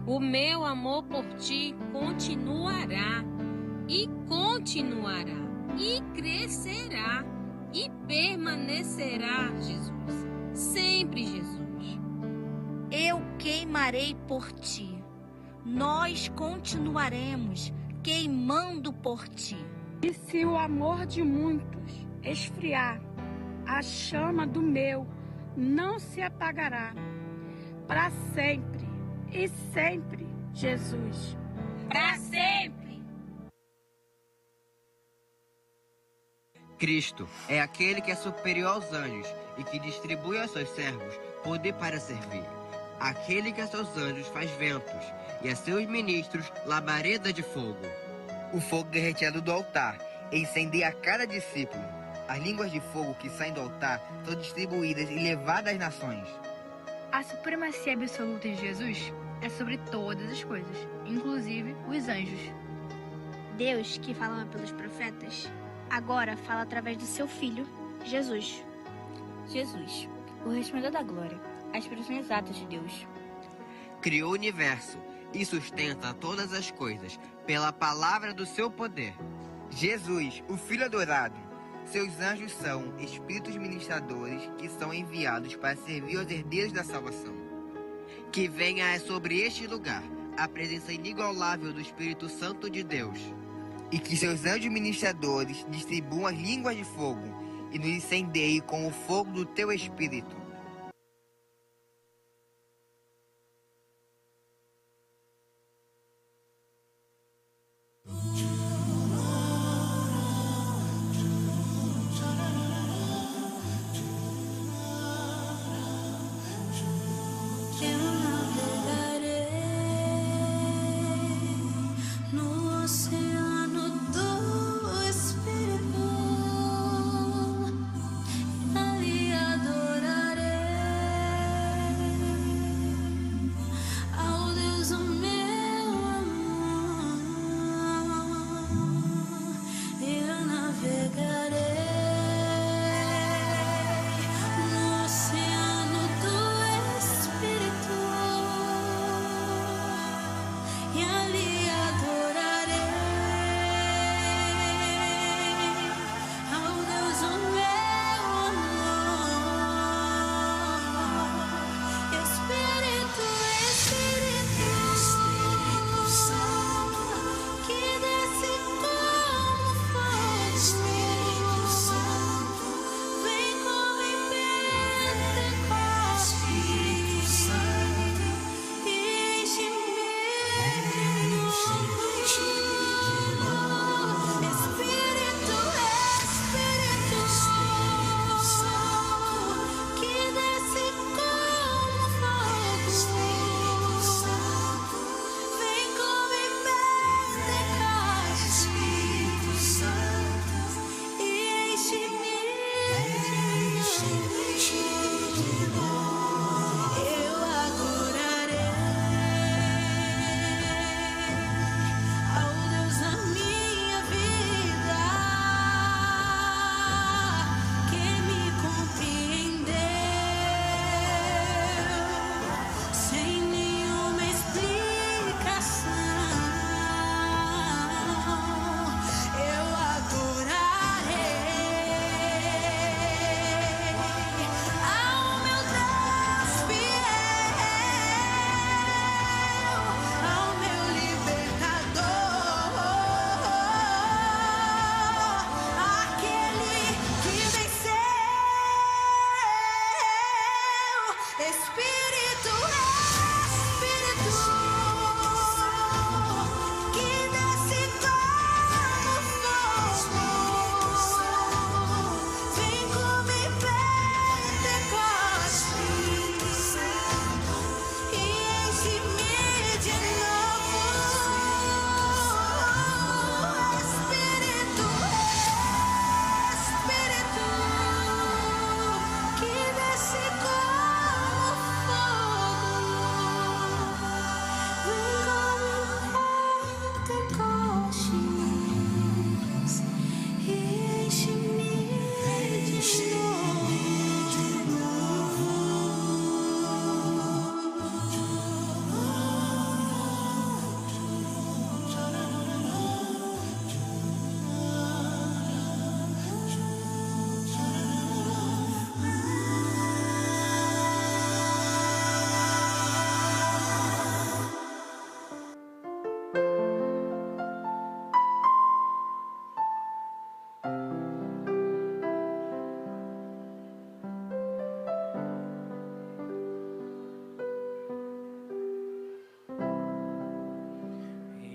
O meu amor por ti continuará, e continuará, e crescerá, e permanecerá, Jesus. Sempre, Jesus. Eu queimarei por ti. Nós continuaremos queimando por ti. E se o amor de muitos esfriar, a chama do meu não se apagará. Para sempre e sempre, Jesus. Para sempre. Cristo é aquele que é superior aos anjos e que distribui aos seus servos poder para servir. Aquele que a seus anjos faz ventos e a seus ministros labareda de fogo. O fogo derretendo do altar incendeia cada discípulo. As línguas de fogo que saem do altar são distribuídas e levadas às nações. A supremacia absoluta de Jesus é sobre todas as coisas, inclusive os anjos. Deus, que falava pelos profetas, agora fala através do seu Filho, Jesus. Jesus, o resplendor da glória, a expressão exata de Deus. Criou o universo e sustenta todas as coisas pela palavra do seu poder. Jesus, o Filho adorado. Seus anjos são espíritos ministradores que são enviados para servir aos herdeiros da salvação. Que venha sobre este lugar a presença inigualável do Espírito Santo de Deus. E que seus anjos ministradores distribuam as línguas de fogo e nos incendeiem com o fogo do teu Espírito. Ali adorarei.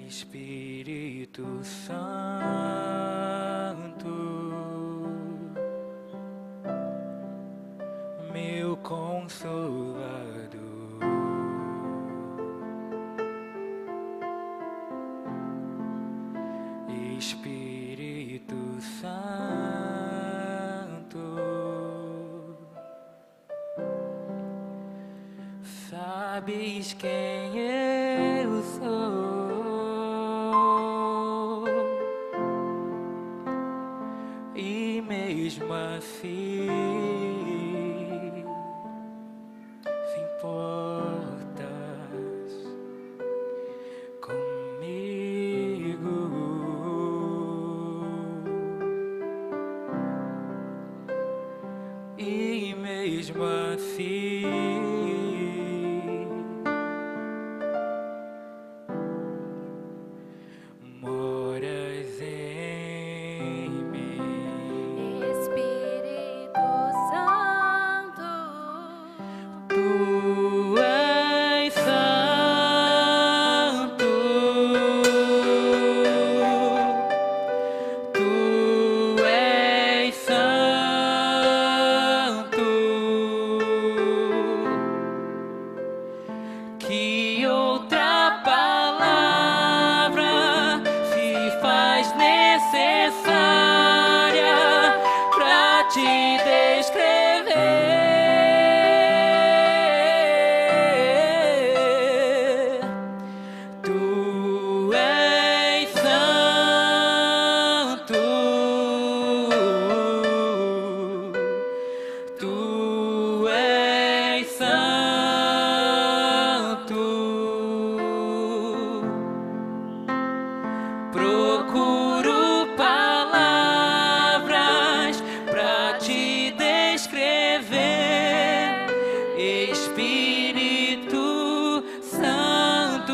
Espírito Santo, meu Consolador, Espírito Santo, sabes quem eu sou. E mesmo assim se importas comigo, e mesmo assim moras em mim. Espírito Santo, Tu és santo, Tu és santo. Que outra palavra se faz necessária pra te descrever? Tu és santo, Tu és santo. Procuro palavras pra te descrever, Espírito Santo.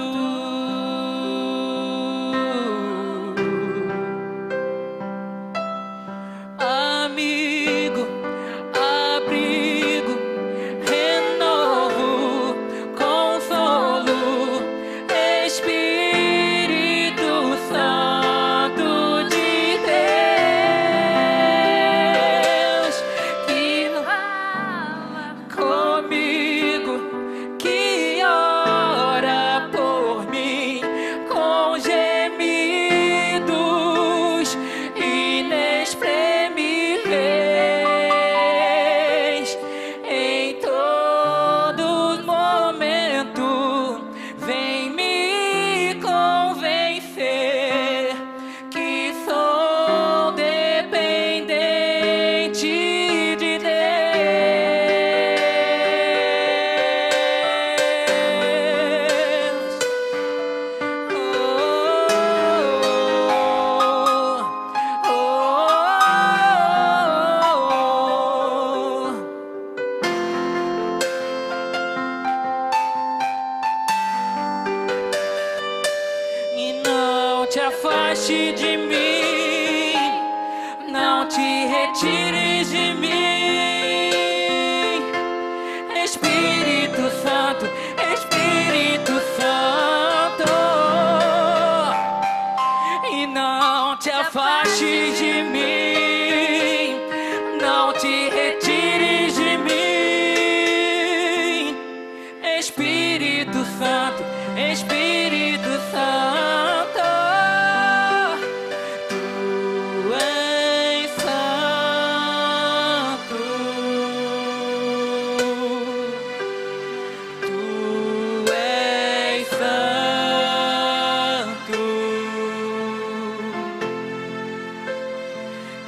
Amigo, abrigo, renovo, consolo, Espírito Santo de Deus, que fala comigo, que ora por mim com gemidos inexprimíveis. Em todo momento vem me convencer que sou dependente de Deus. E não te afaste de mim, não te retires de mim, Espírito Santo, Espírito Santo. E não te afaste de mim, não te retires de mim, Espírito Santo, Espírito Santo. Tu és santo, Tu és santo.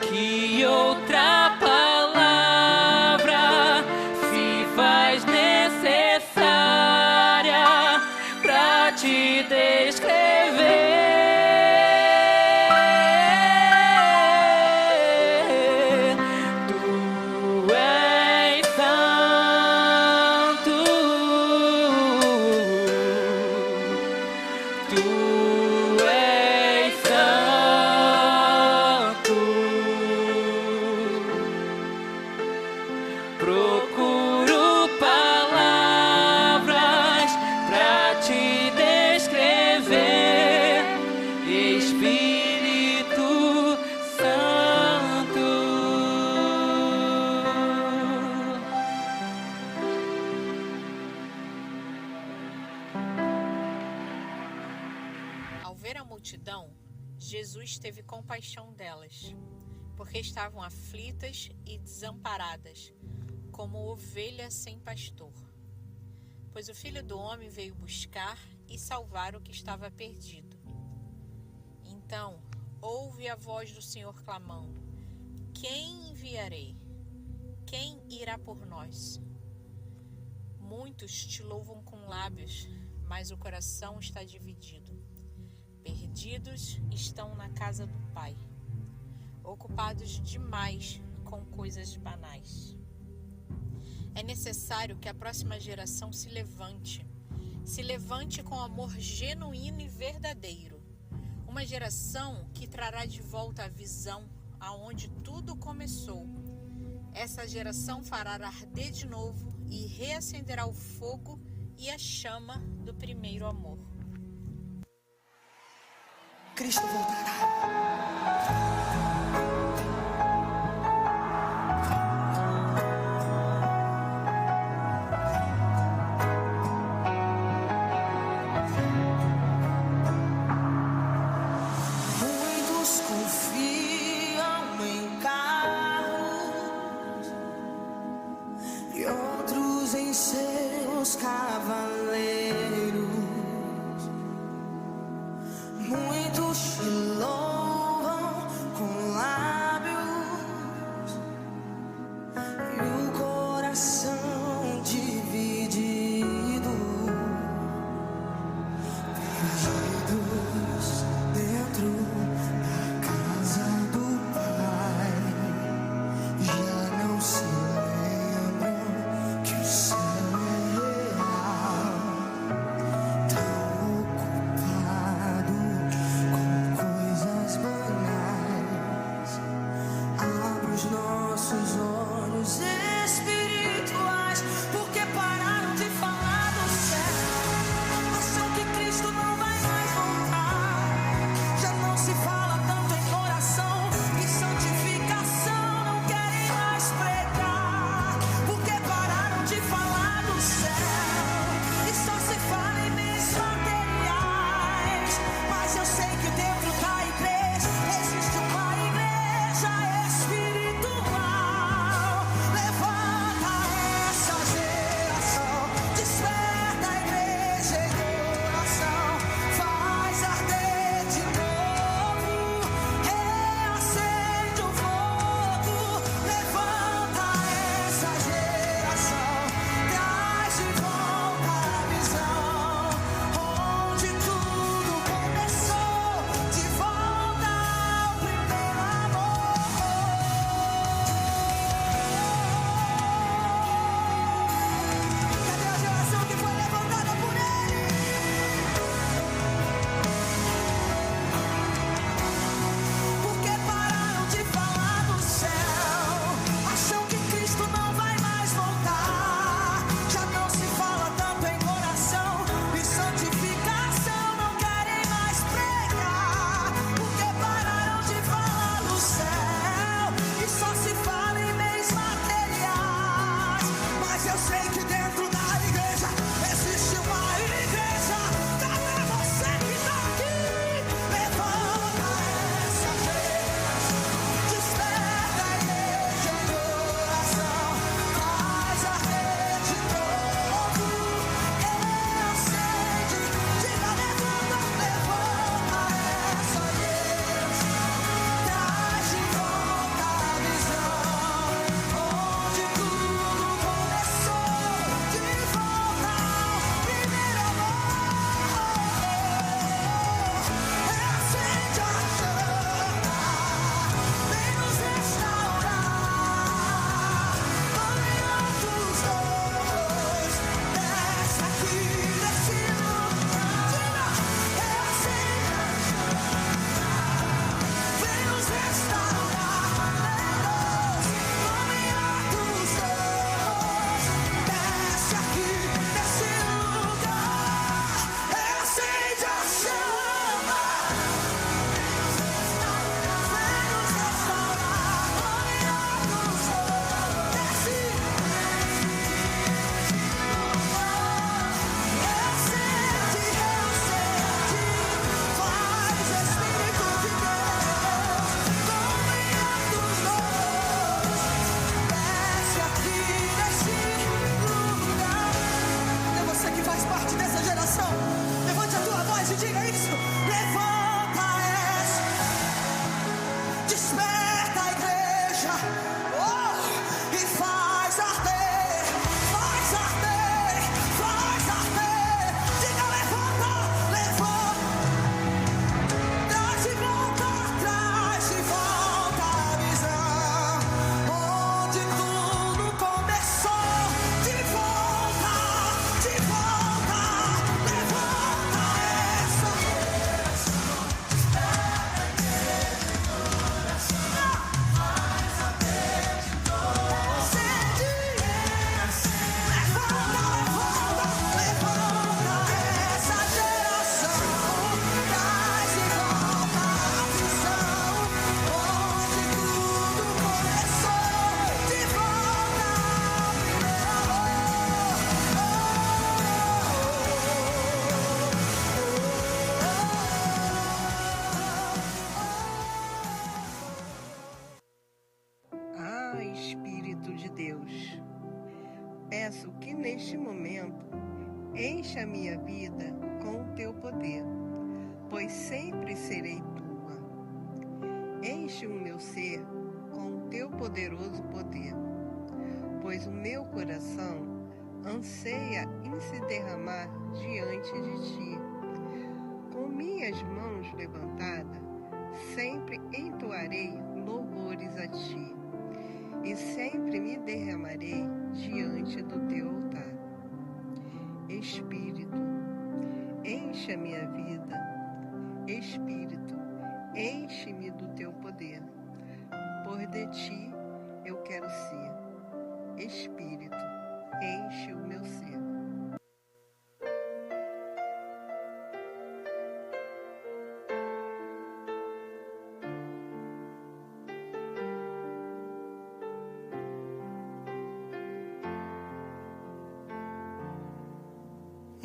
Que outra palavra se faz necessária pra te descrever? Tu és santo, Tu és santo. Procuro palavras pra te descrever, ver a multidão, Jesus teve compaixão delas, porque estavam aflitas e desamparadas, como ovelhas sem pastor. Pois o Filho do Homem veio buscar e salvar o que estava perdido. Então, ouve a voz do Senhor clamando: quem enviarei? Quem irá por nós? Muitos te louvam com lábios, mas o coração está dividido. Perdidos estão na casa do Pai, ocupados demais com coisas banais. É necessário que a próxima geração se levante com amor genuíno e verdadeiro. Uma geração que trará de volta a visão aonde tudo começou. Essa geração fará arder de novo e reacenderá o fogo e a chama do primeiro amor. Cristo voltará. Muitos confiam em carros e outros em seus cavaleiros. Muitos te louvam com lábios e o coração dividido. Perdidos dentro da casa do Pai, já não se lembram que o céu é real. Tão ocupado com Neste momento, enche a minha vida com o teu poder, pois sempre serei tua. Enche o meu ser com o teu poderoso poder, pois o meu coração anseia em se derramar diante de ti. Com minhas mãos levantadas, sempre entoarei louvores a ti, e sempre me derramarei diante do teu altar. Espírito, enche a minha vida. Espírito, enche-me do teu poder, pois de ti eu quero ser. Espírito, enche o meu ser.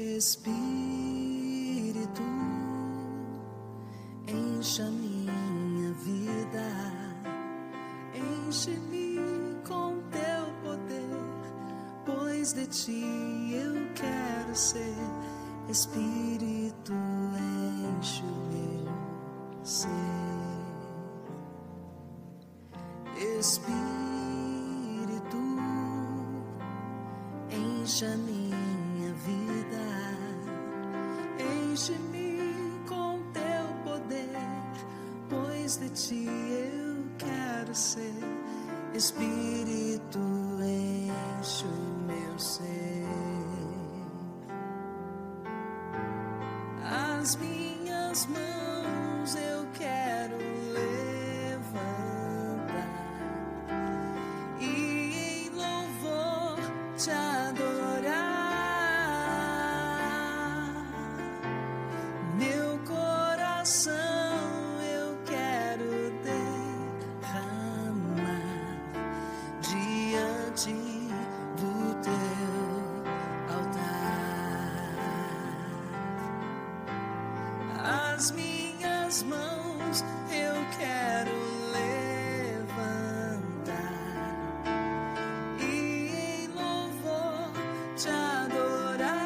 Espírito, enche a minha vida, enche-me com teu poder, pois de ti eu quero ser. Espírito, enche o meu ser. Espírito, enche a minha vida, enche-me com teu poder, pois de ti eu quero ser. Espírito, enche o meu ser. As minhas mãos eu quero levantar e em louvor te adorar. Meu coração eu quero derramar diante do teu altar. As minhas mãos eu quero levantar e em louvor te adorar.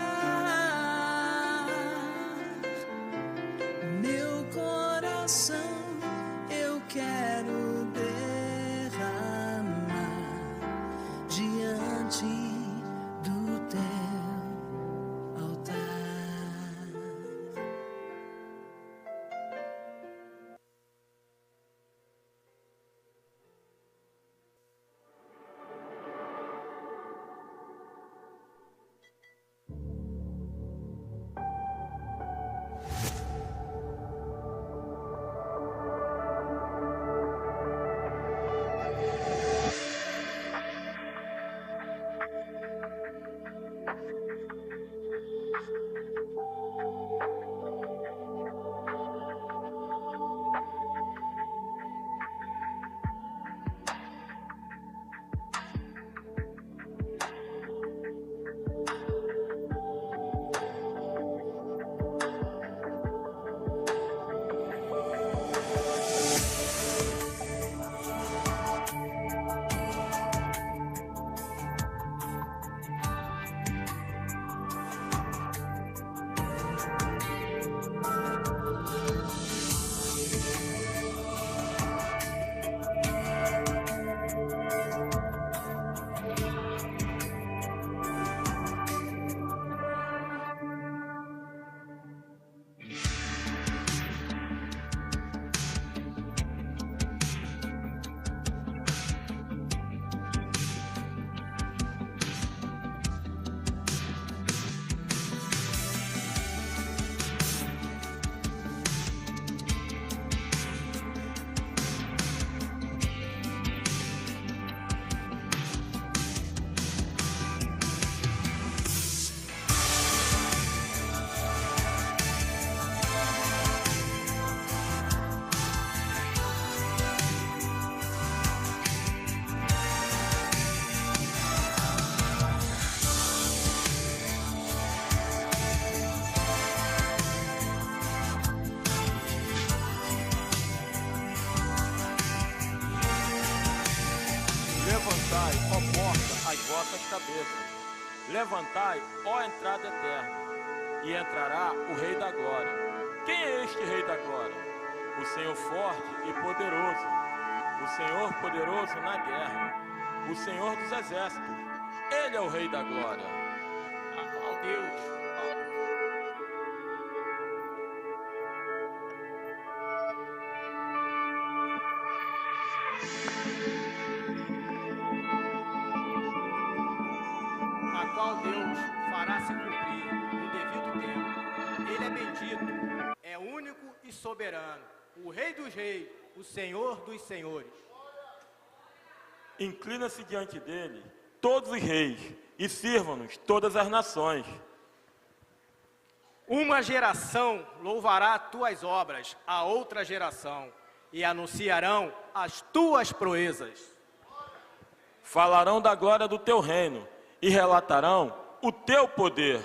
Meu coração eu quero derramar diante do teu altar. Levantai, ó porta, as vossas cabeças, Levantai, ó entrada eterna, e entrará o Rei da Glória. Quem é este Rei da Glória? O Senhor forte e poderoso, o Senhor poderoso na guerra, o Senhor dos exércitos. Ele é o Rei da Glória. Ó Deus. A qual Deus fará se cumprir no devido tempo. Ele é bendito, é único e soberano, o Rei dos reis, o Senhor dos senhores. Inclina-se diante dele todos os reis e sirvam-nos todas as nações. Uma geração louvará tuas obras a outra geração e anunciarão as tuas proezas. Falarão da glória do teu reino e relatarão o teu poder.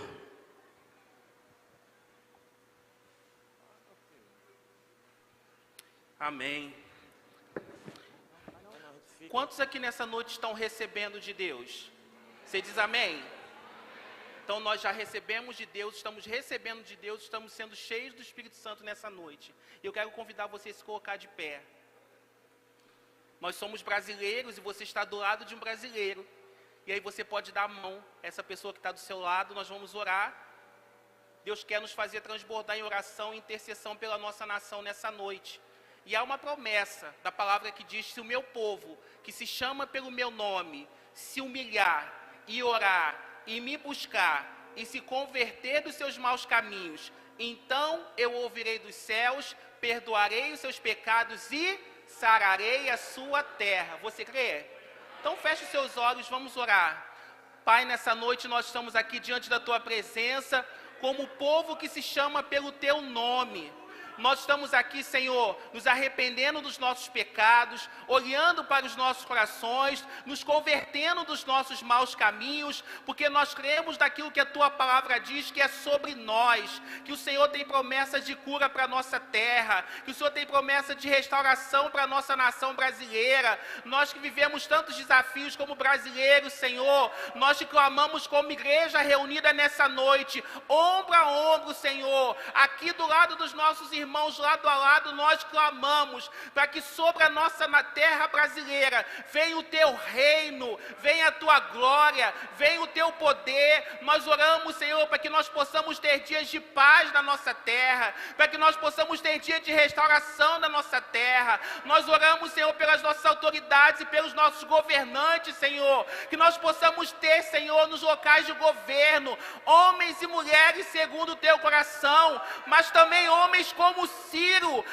Amém. Quantos aqui nessa noite estão recebendo de Deus? Você diz amém? Então nós já recebemos de Deus, estamos recebendo de Deus, estamos sendo cheios do Espírito Santo nessa noite. Eu quero convidar você a se colocar de pé. Nós somos brasileiros e você está do lado de um brasileiro. E aí você pode dar a mão a essa pessoa que está do seu lado, nós vamos orar. Deus quer nos fazer transbordar em oração e intercessão pela nossa nação nessa noite. E há uma promessa da palavra que diz: se o meu povo, que se chama pelo meu nome, se humilhar e orar e me buscar e se converter dos seus maus caminhos, então eu ouvirei dos céus, perdoarei os seus pecados e sararei a sua terra. Você crê? Então feche os seus olhos, vamos orar. Pai, nessa noite nós estamos aqui diante da tua presença como povo que se chama pelo teu nome. Nós estamos aqui, Senhor, nos arrependendo dos nossos pecados, olhando para os nossos corações, nos convertendo dos nossos maus caminhos, porque nós cremos daquilo que a Tua palavra diz, que é sobre nós, que o Senhor tem promessas de cura para a nossa terra, que o Senhor tem promessa de restauração para a nossa nação brasileira. Nós que vivemos tantos desafios como brasileiros, Senhor, nós te clamamos como igreja reunida nessa noite, ombro a ombro, Senhor, aqui do lado dos nossos irmãos, lado a lado, nós clamamos para que sobre a nossa terra brasileira venha o teu reino, venha a tua glória, venha o teu poder. Nós oramos, Senhor, para que nós possamos ter dias de paz na nossa terra, para que nós possamos ter dias de restauração na nossa terra. Nós oramos, Senhor, pelas nossas autoridades e pelos nossos governantes, Senhor, que nós possamos ter, Senhor, nos locais de governo, homens e mulheres segundo o teu coração, mas também homens como Ciro,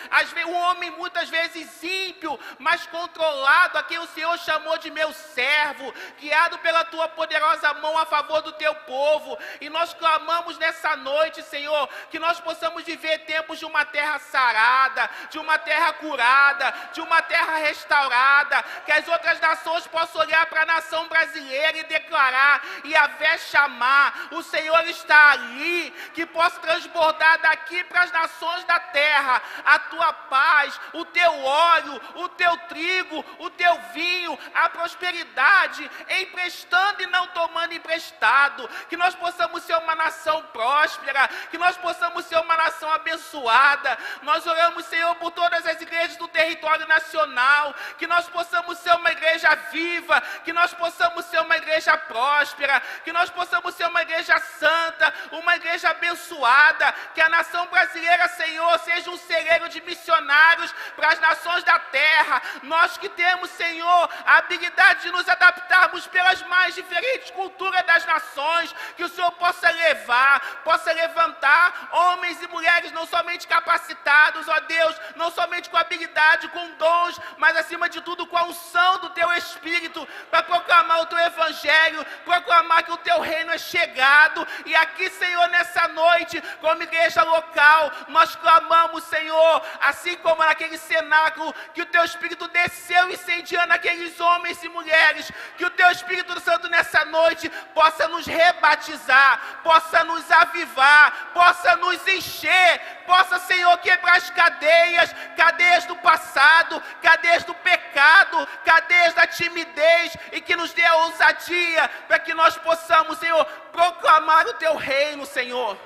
um homem muitas vezes ímpio, mas controlado, a quem o Senhor chamou de meu servo, guiado pela tua poderosa mão a favor do teu povo. E nós clamamos nessa noite, Senhor, que nós possamos viver tempos de uma terra sarada, de uma terra curada, de uma terra restaurada, que as outras nações possam olhar para a nação brasileira e declarar: Yahvé chamar, o Senhor está ali, que possa transbordar daqui para as nações da terra a tua paz, o teu óleo, o teu trigo, o teu vinho, a prosperidade, emprestando e não tomando emprestado, que nós possamos ser uma nação próspera, que nós possamos ser uma nação abençoada. Nós oramos, Senhor, por todas as igrejas do território nacional, que nós possamos ser uma igreja viva, que nós possamos ser uma igreja próspera, que nós possamos ser uma igreja santa, uma igreja abençoada, que a nação brasileira, Senhor, seja um celeiro de missionários para as nações da terra. Nós que temos, Senhor, a habilidade de nos adaptarmos pelas mais diferentes culturas das nações, que o Senhor possa levantar homens e mulheres não somente capacitados, ó Deus, não somente com habilidade, com dons, mas acima de tudo com a unção do teu Espírito, para proclamar o teu evangelho, proclamar que o teu reino é chegado. E aqui, Senhor, nessa noite, como igreja local, nós clamamos clamamos, Senhor, assim como naquele cenáculo, que o Teu Espírito desceu incendiando aqueles homens e mulheres, que o Teu Espírito Santo nessa noite possa nos rebatizar, possa nos avivar, possa nos encher, possa, Senhor, quebrar as cadeias do passado, cadeias do pecado, cadeias da timidez, e que nos dê a ousadia para que nós possamos, Senhor, proclamar o Teu reino, Senhor.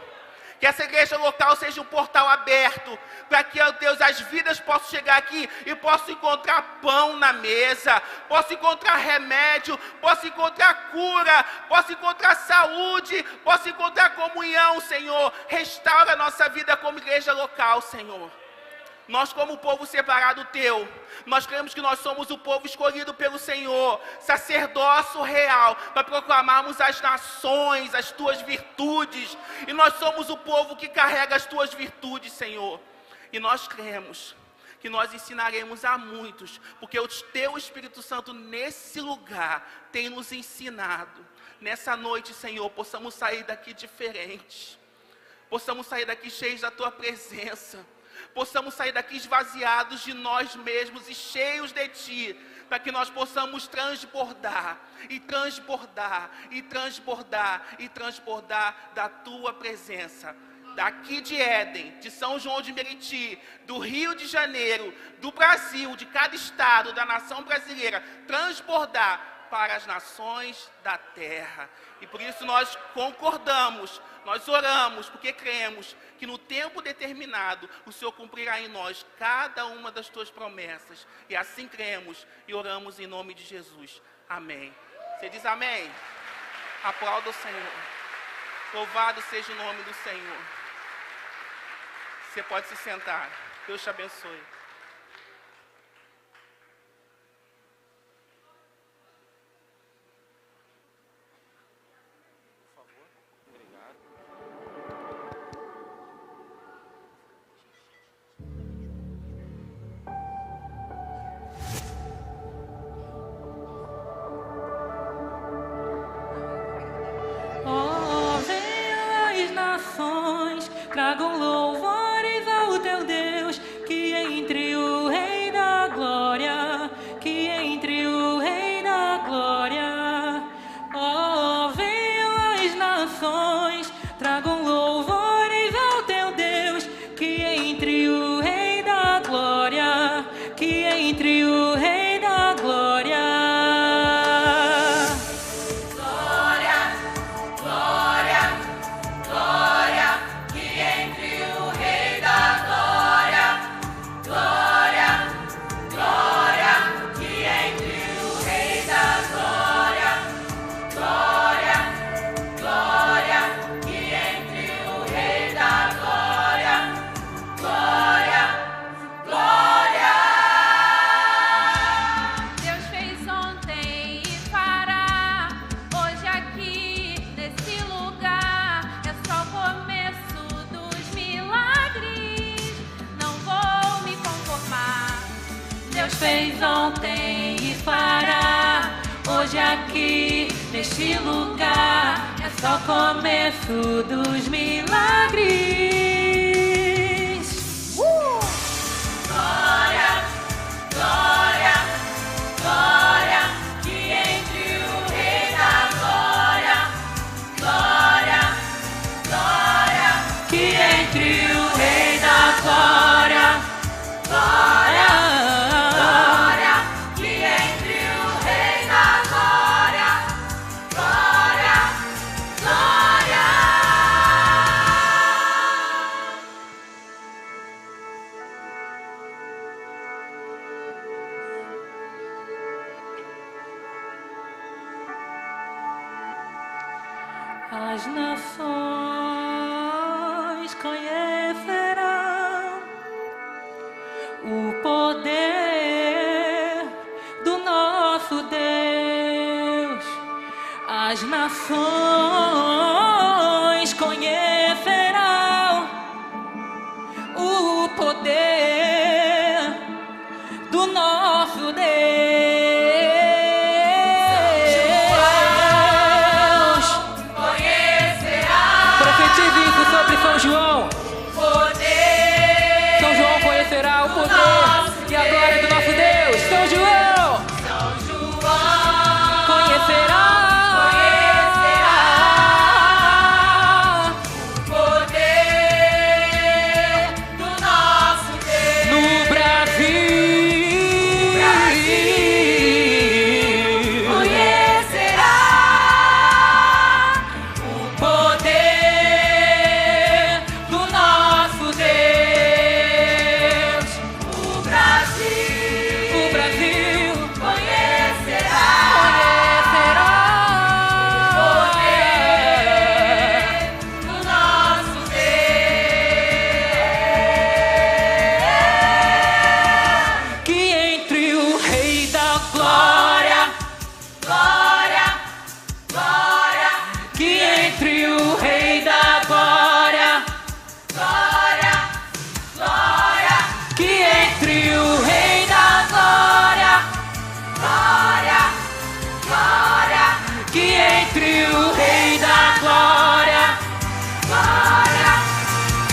Que essa igreja local seja um portal aberto, para que, ó Deus, as vidas possam chegar aqui e possam encontrar pão na mesa, possam encontrar remédio, possam encontrar cura, possam encontrar saúde, possam encontrar comunhão, Senhor. Restaura a nossa vida como igreja local, Senhor. Nós, como povo separado Teu, nós cremos que nós somos o povo escolhido pelo Senhor, sacerdócio real, para proclamarmos às nações as Tuas virtudes. E nós somos o povo que carrega as Tuas virtudes, Senhor. E nós cremos que nós ensinaremos a muitos, porque o Teu Espírito Santo nesse lugar tem nos ensinado. Nessa noite, Senhor, possamos sair daqui diferentes, possamos sair daqui cheios da Tua presença, possamos sair daqui esvaziados de nós mesmos e cheios de Ti, para que nós possamos transbordar, e transbordar, e transbordar, e transbordar da Tua presença. Daqui de Éden, de São João de Meriti, do Rio de Janeiro, do Brasil, de cada estado, da nação brasileira, transbordar para as nações da terra. E por isso nós concordamos, nós oramos, porque cremos que no tempo determinado o Senhor cumprirá em nós cada uma das Tuas promessas. E assim cremos e oramos em nome de Jesus. Amém. Você diz amém? Aplauda o Senhor. Louvado seja o nome do Senhor. Você pode se sentar. Deus te abençoe. Tragam louvores ao Teu Deus, que entre o Rei da Glória, que entre o Rei da Glória. Oh, venham as nações, tragam louvores ao Teu Deus, que entre o Rei da Glória, que entre o Rei da Glória. Fez ontem e fará hoje aqui neste lugar, é só o começo dos milagres. Glória, glória, glória, que entre o Rei da Glória, glória, glória, que entre o Rei da Glória, glória. As nações conhecerão o poder do nosso Deus. As nações conhecerão o poder do nosso Deus. João. Poder conhecerá o poder e a glória do nosso Deus. São João conhecerá o poder do nosso Deus. no Brasil. Conhecerá o poder do nosso Deus. O Brasil conhecerá o poder do nosso Deus. Que entre o Rei da Glória, Glória, glória, que entre o Rei da Glória, glória, glória, que entre o Rei da Glória, glória, glória, que entre o Rei da Glória, glória,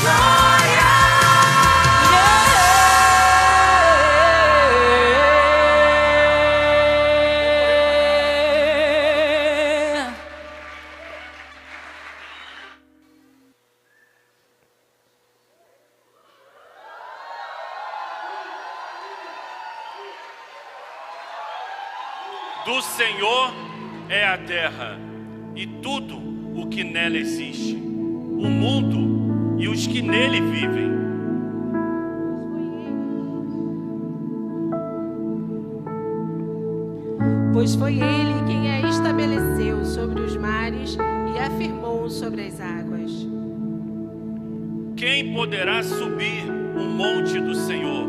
glória. Do Senhor é a terra e tudo o que nela existe, o mundo e os que nele vivem. Pois foi ele quem a estabeleceu sobre os mares e a firmou sobre as águas. Quem poderá subir o monte do Senhor?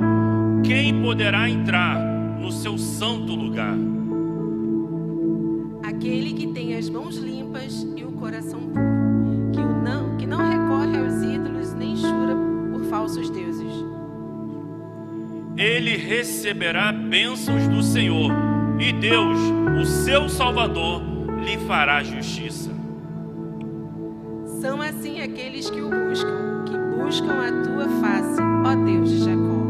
Quem poderá entrar no seu santo lugar? Aquele que tem as mãos limpas e o coração puro, que não recorre aos ídolos nem jura por falsos deuses. Ele receberá bênçãos do Senhor, e Deus, o seu Salvador, lhe fará justiça. São assim aqueles que o buscam, que buscam a tua face, ó Deus de Jacó.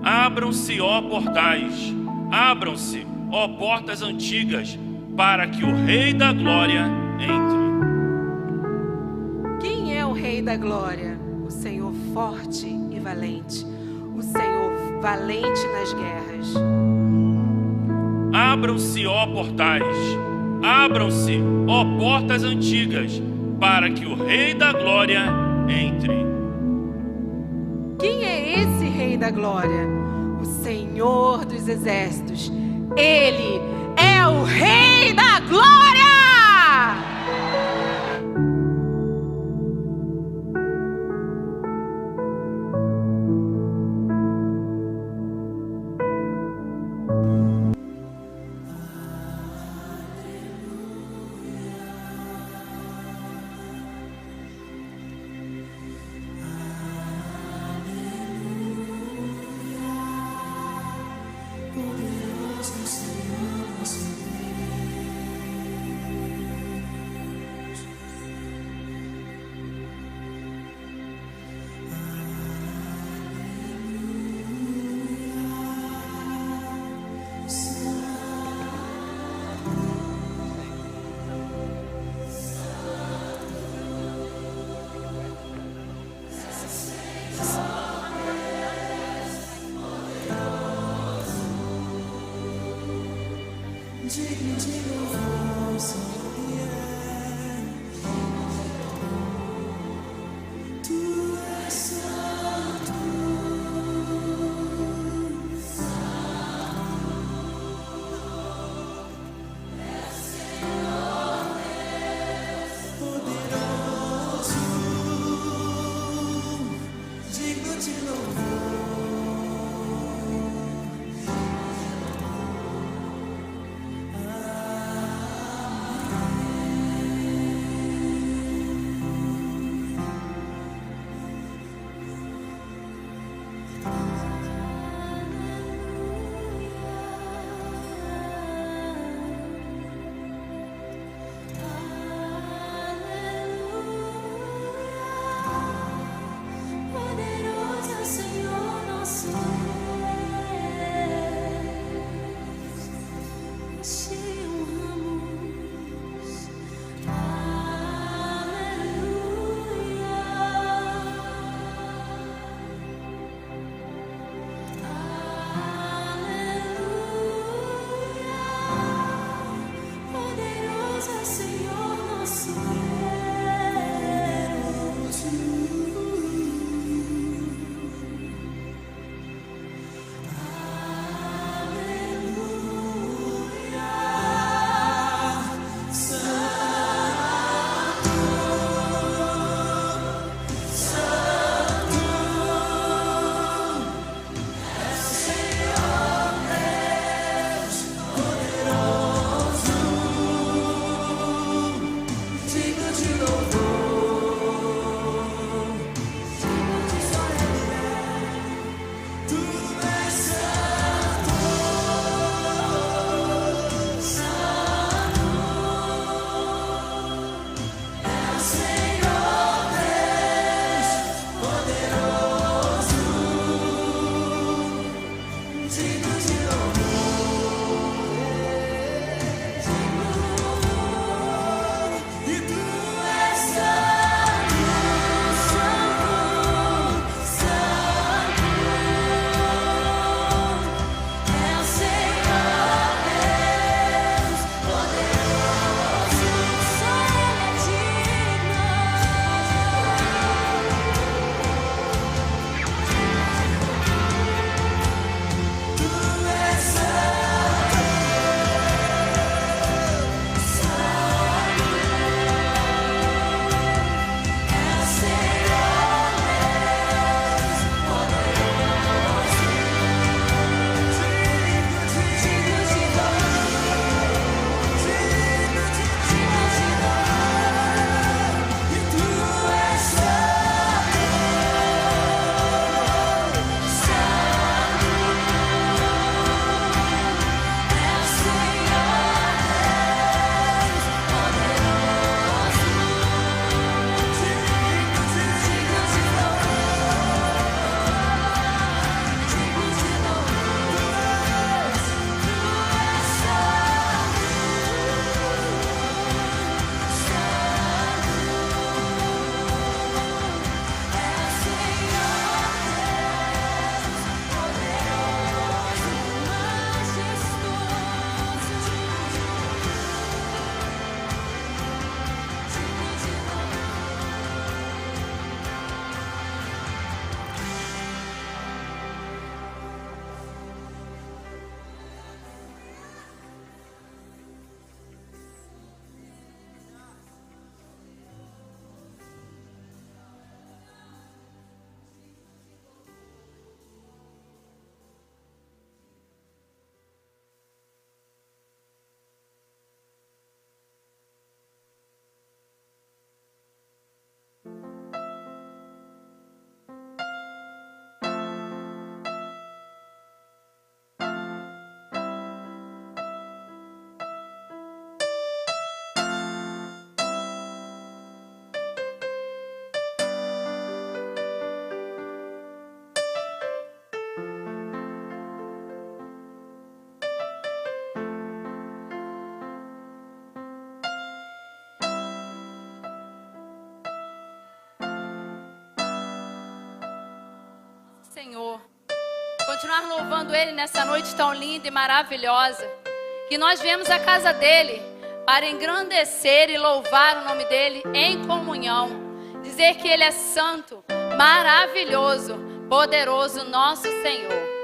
Abram-se, ó portais, abram-se, ó portas antigas, para que o Rei da Glória entre. Quem é o Rei da Glória? O Senhor forte e valente, o Senhor valente nas guerras. Abram-se, ó portais, abram-se, ó portas antigas, para que o Rei da Glória entre. Quem é esse Rei da Glória? O Senhor dos Exércitos. Ele é o Rei da Glória! Senhor. Continuar louvando Ele nessa noite tão linda e maravilhosa. Que nós viemos à casa dEle para engrandecer e louvar o nome dEle em comunhão. Dizer que Ele é santo, maravilhoso, poderoso, nosso Senhor.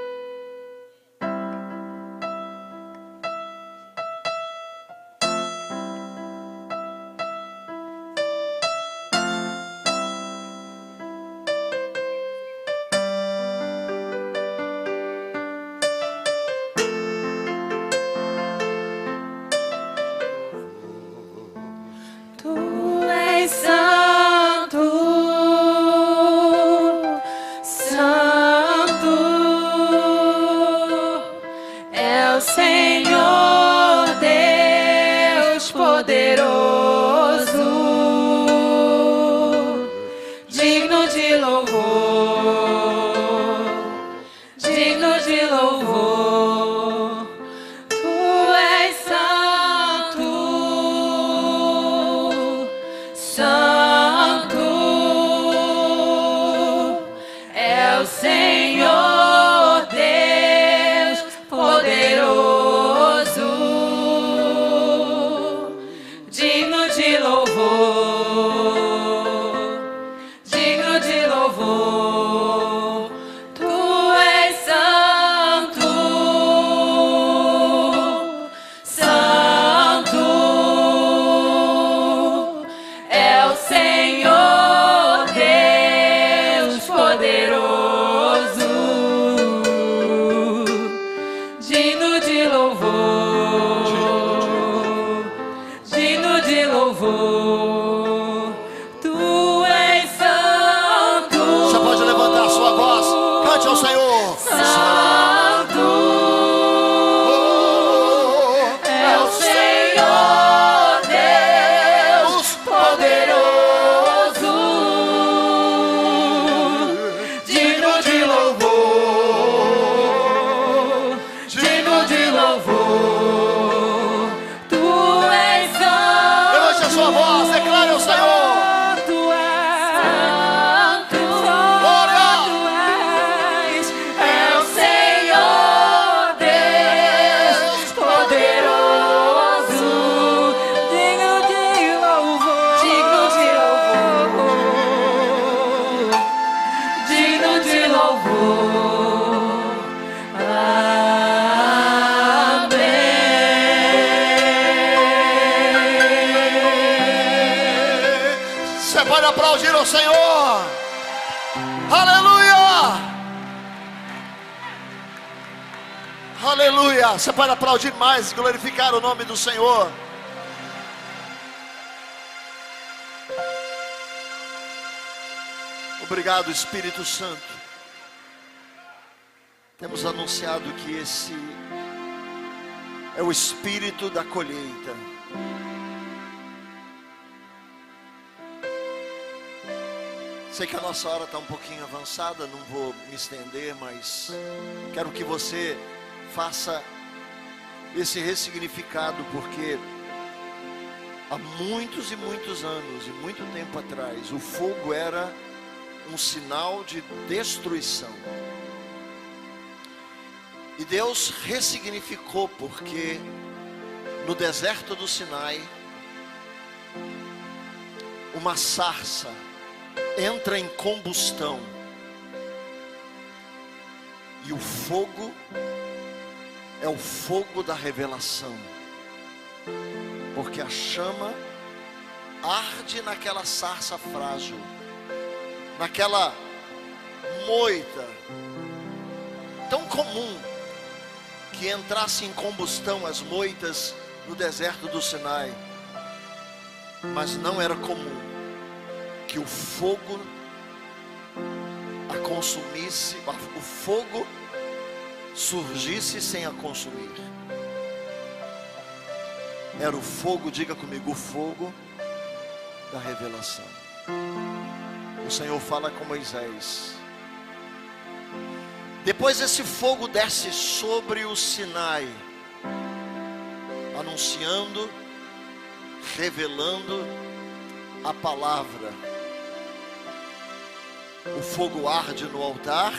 Você pode aplaudir mais e glorificar o nome do Senhor. Obrigado, Espírito Santo. Temos anunciado que esse é o espírito da colheita. Sei que a nossa hora está um pouquinho avançada, não vou me estender, mas quero que você faça esse ressignificado, porque há muitos e muitos anos e muito tempo atrás, o fogo era um sinal de destruição. E Deus ressignificou, porque no deserto do Sinai, uma sarça entra em combustão e o fogo é o fogo da revelação, porque a chama arde naquela sarça frágil, naquela moita tão comum que entrasse em combustão as moitas no deserto do Sinai, mas não era comum que o fogo a consumisse, o fogo surgisse sem a consumir. Era o fogo, diga comigo, o fogo da revelação. O Senhor fala com Moisés. Depois esse fogo desce sobre o Sinai, anunciando, revelando a palavra. O fogo arde no altar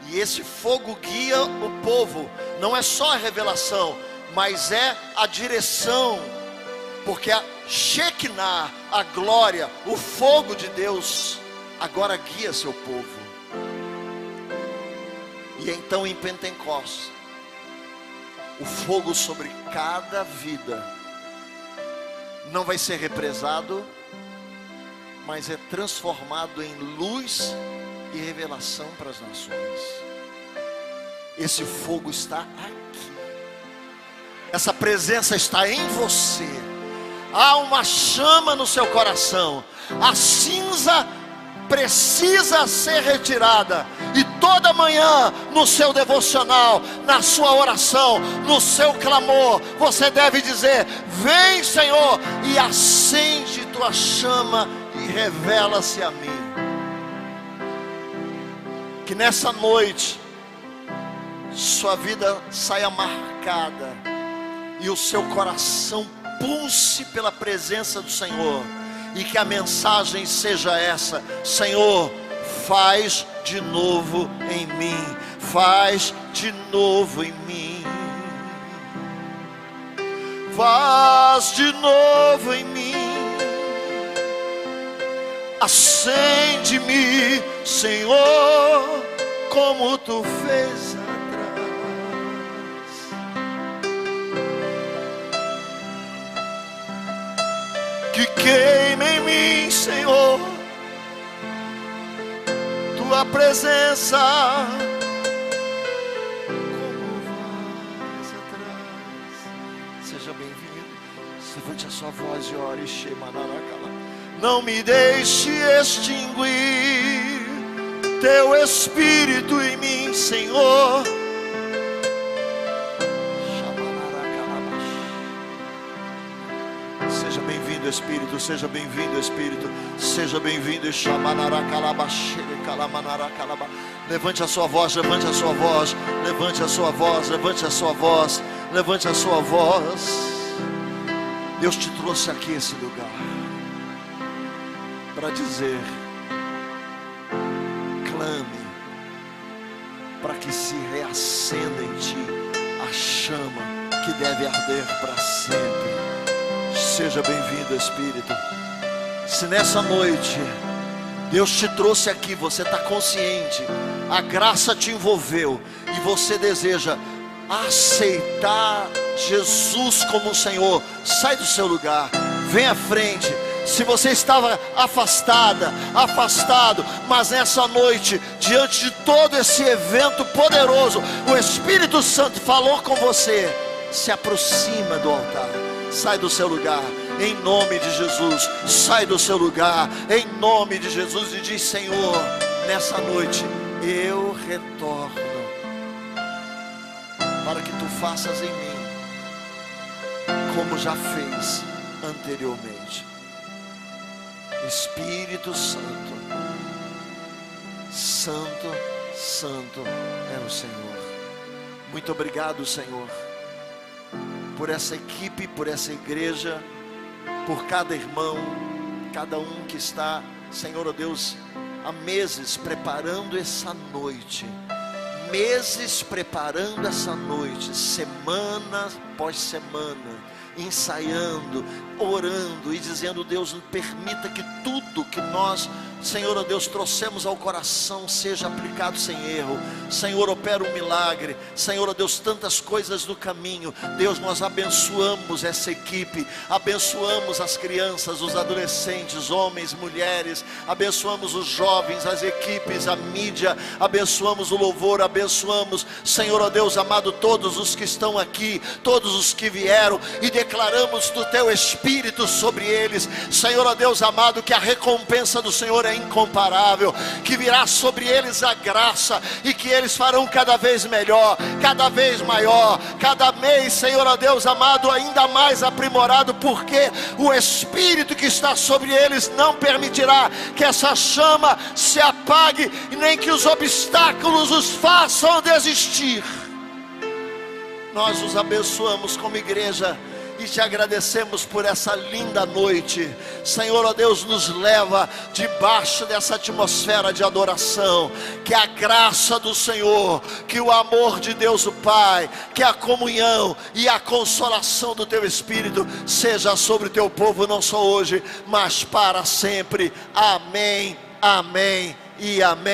E esse fogo guia o povo. Não é só a revelação, mas é a direção. Porque a Shekinah, a glória, o fogo de Deus, agora guia seu povo. E então em Pentecostes, o fogo sobre cada vida não vai ser represado, mas é transformado em luz e revelação para as nações. Esse fogo está aqui. Essa presença está em você. Há uma chama no seu coração. A cinza precisa ser retirada. E toda manhã, no seu devocional, na sua oração, no seu clamor, você deve dizer: vem, Senhor, e acende tua chama e revela-se a mim. Que nessa noite sua vida saia marcada e o seu coração pulse pela presença do Senhor, e que a mensagem seja essa: Senhor, faz de novo em mim, faz de novo em mim, faz de novo em mim, acende-me, Senhor, como tu fez atrás. Que queime em mim, Senhor, tua presença, como vais atrás. Seja bem-vindo. Levante a sua voz e ore. Não me deixe extinguir teu Espírito em mim, Senhor. Seja bem-vindo, Espírito. Seja bem-vindo, Espírito. Seja bem-vindo. Levante a sua voz, levante a sua voz, levante a sua voz, levante a sua voz, levante a sua voz. Deus te trouxe aqui esse lugar para dizer: clame, para que se reacenda em ti a chama que deve arder para sempre. Seja bem-vindo, Espírito. Se nessa noite Deus te trouxe aqui, você está consciente, a graça te envolveu e você deseja aceitar Jesus como Senhor, sai do seu lugar, vem à frente. Se você estava afastado, mas nessa noite, diante de todo esse evento poderoso, o Espírito Santo falou com você, se aproxima do altar, sai do seu lugar, em nome de Jesus, sai do seu lugar, em nome de Jesus, e diz: Senhor, nessa noite, eu retorno, para que tu faças em mim, como já fez anteriormente. Espírito Santo, Santo, Santo é o Senhor. Muito obrigado, Senhor, por essa equipe, por essa igreja, por cada irmão, cada um que está, Senhor, ó Deus, há meses preparando essa noite, semana após semana, ensaiando, orando e dizendo: Deus, permita que tudo que nós, Senhor, ó Deus, trouxemos ao coração seja aplicado sem erro. Senhor, opera um milagre. Senhor, ó Deus, tantas coisas no caminho. Deus, nós abençoamos essa equipe, abençoamos as crianças, os adolescentes, homens, mulheres, abençoamos os jovens, as equipes, a mídia, abençoamos o louvor, abençoamos, Senhor, ó Deus amado, todos os que estão aqui, todos os que vieram, e declaramos do teu Espírito sobre eles, Senhor, ó Deus amado, que a recompensa do Senhor é incomparável, que virá sobre eles a graça, e que eles farão cada vez melhor, cada vez maior, cada mês, Senhor, ó Deus amado, ainda mais aprimorado, porque o Espírito que está sobre eles não permitirá que essa chama se apague, e nem que os obstáculos os façam desistir. Nós os abençoamos como igreja, e te agradecemos por essa linda noite. Senhor, ó Deus, nos leva debaixo dessa atmosfera de adoração. Que a graça do Senhor, que o amor de Deus o Pai, que a comunhão e a consolação do teu Espírito seja sobre o teu povo, não só hoje, mas para sempre. Amém, amém e amém.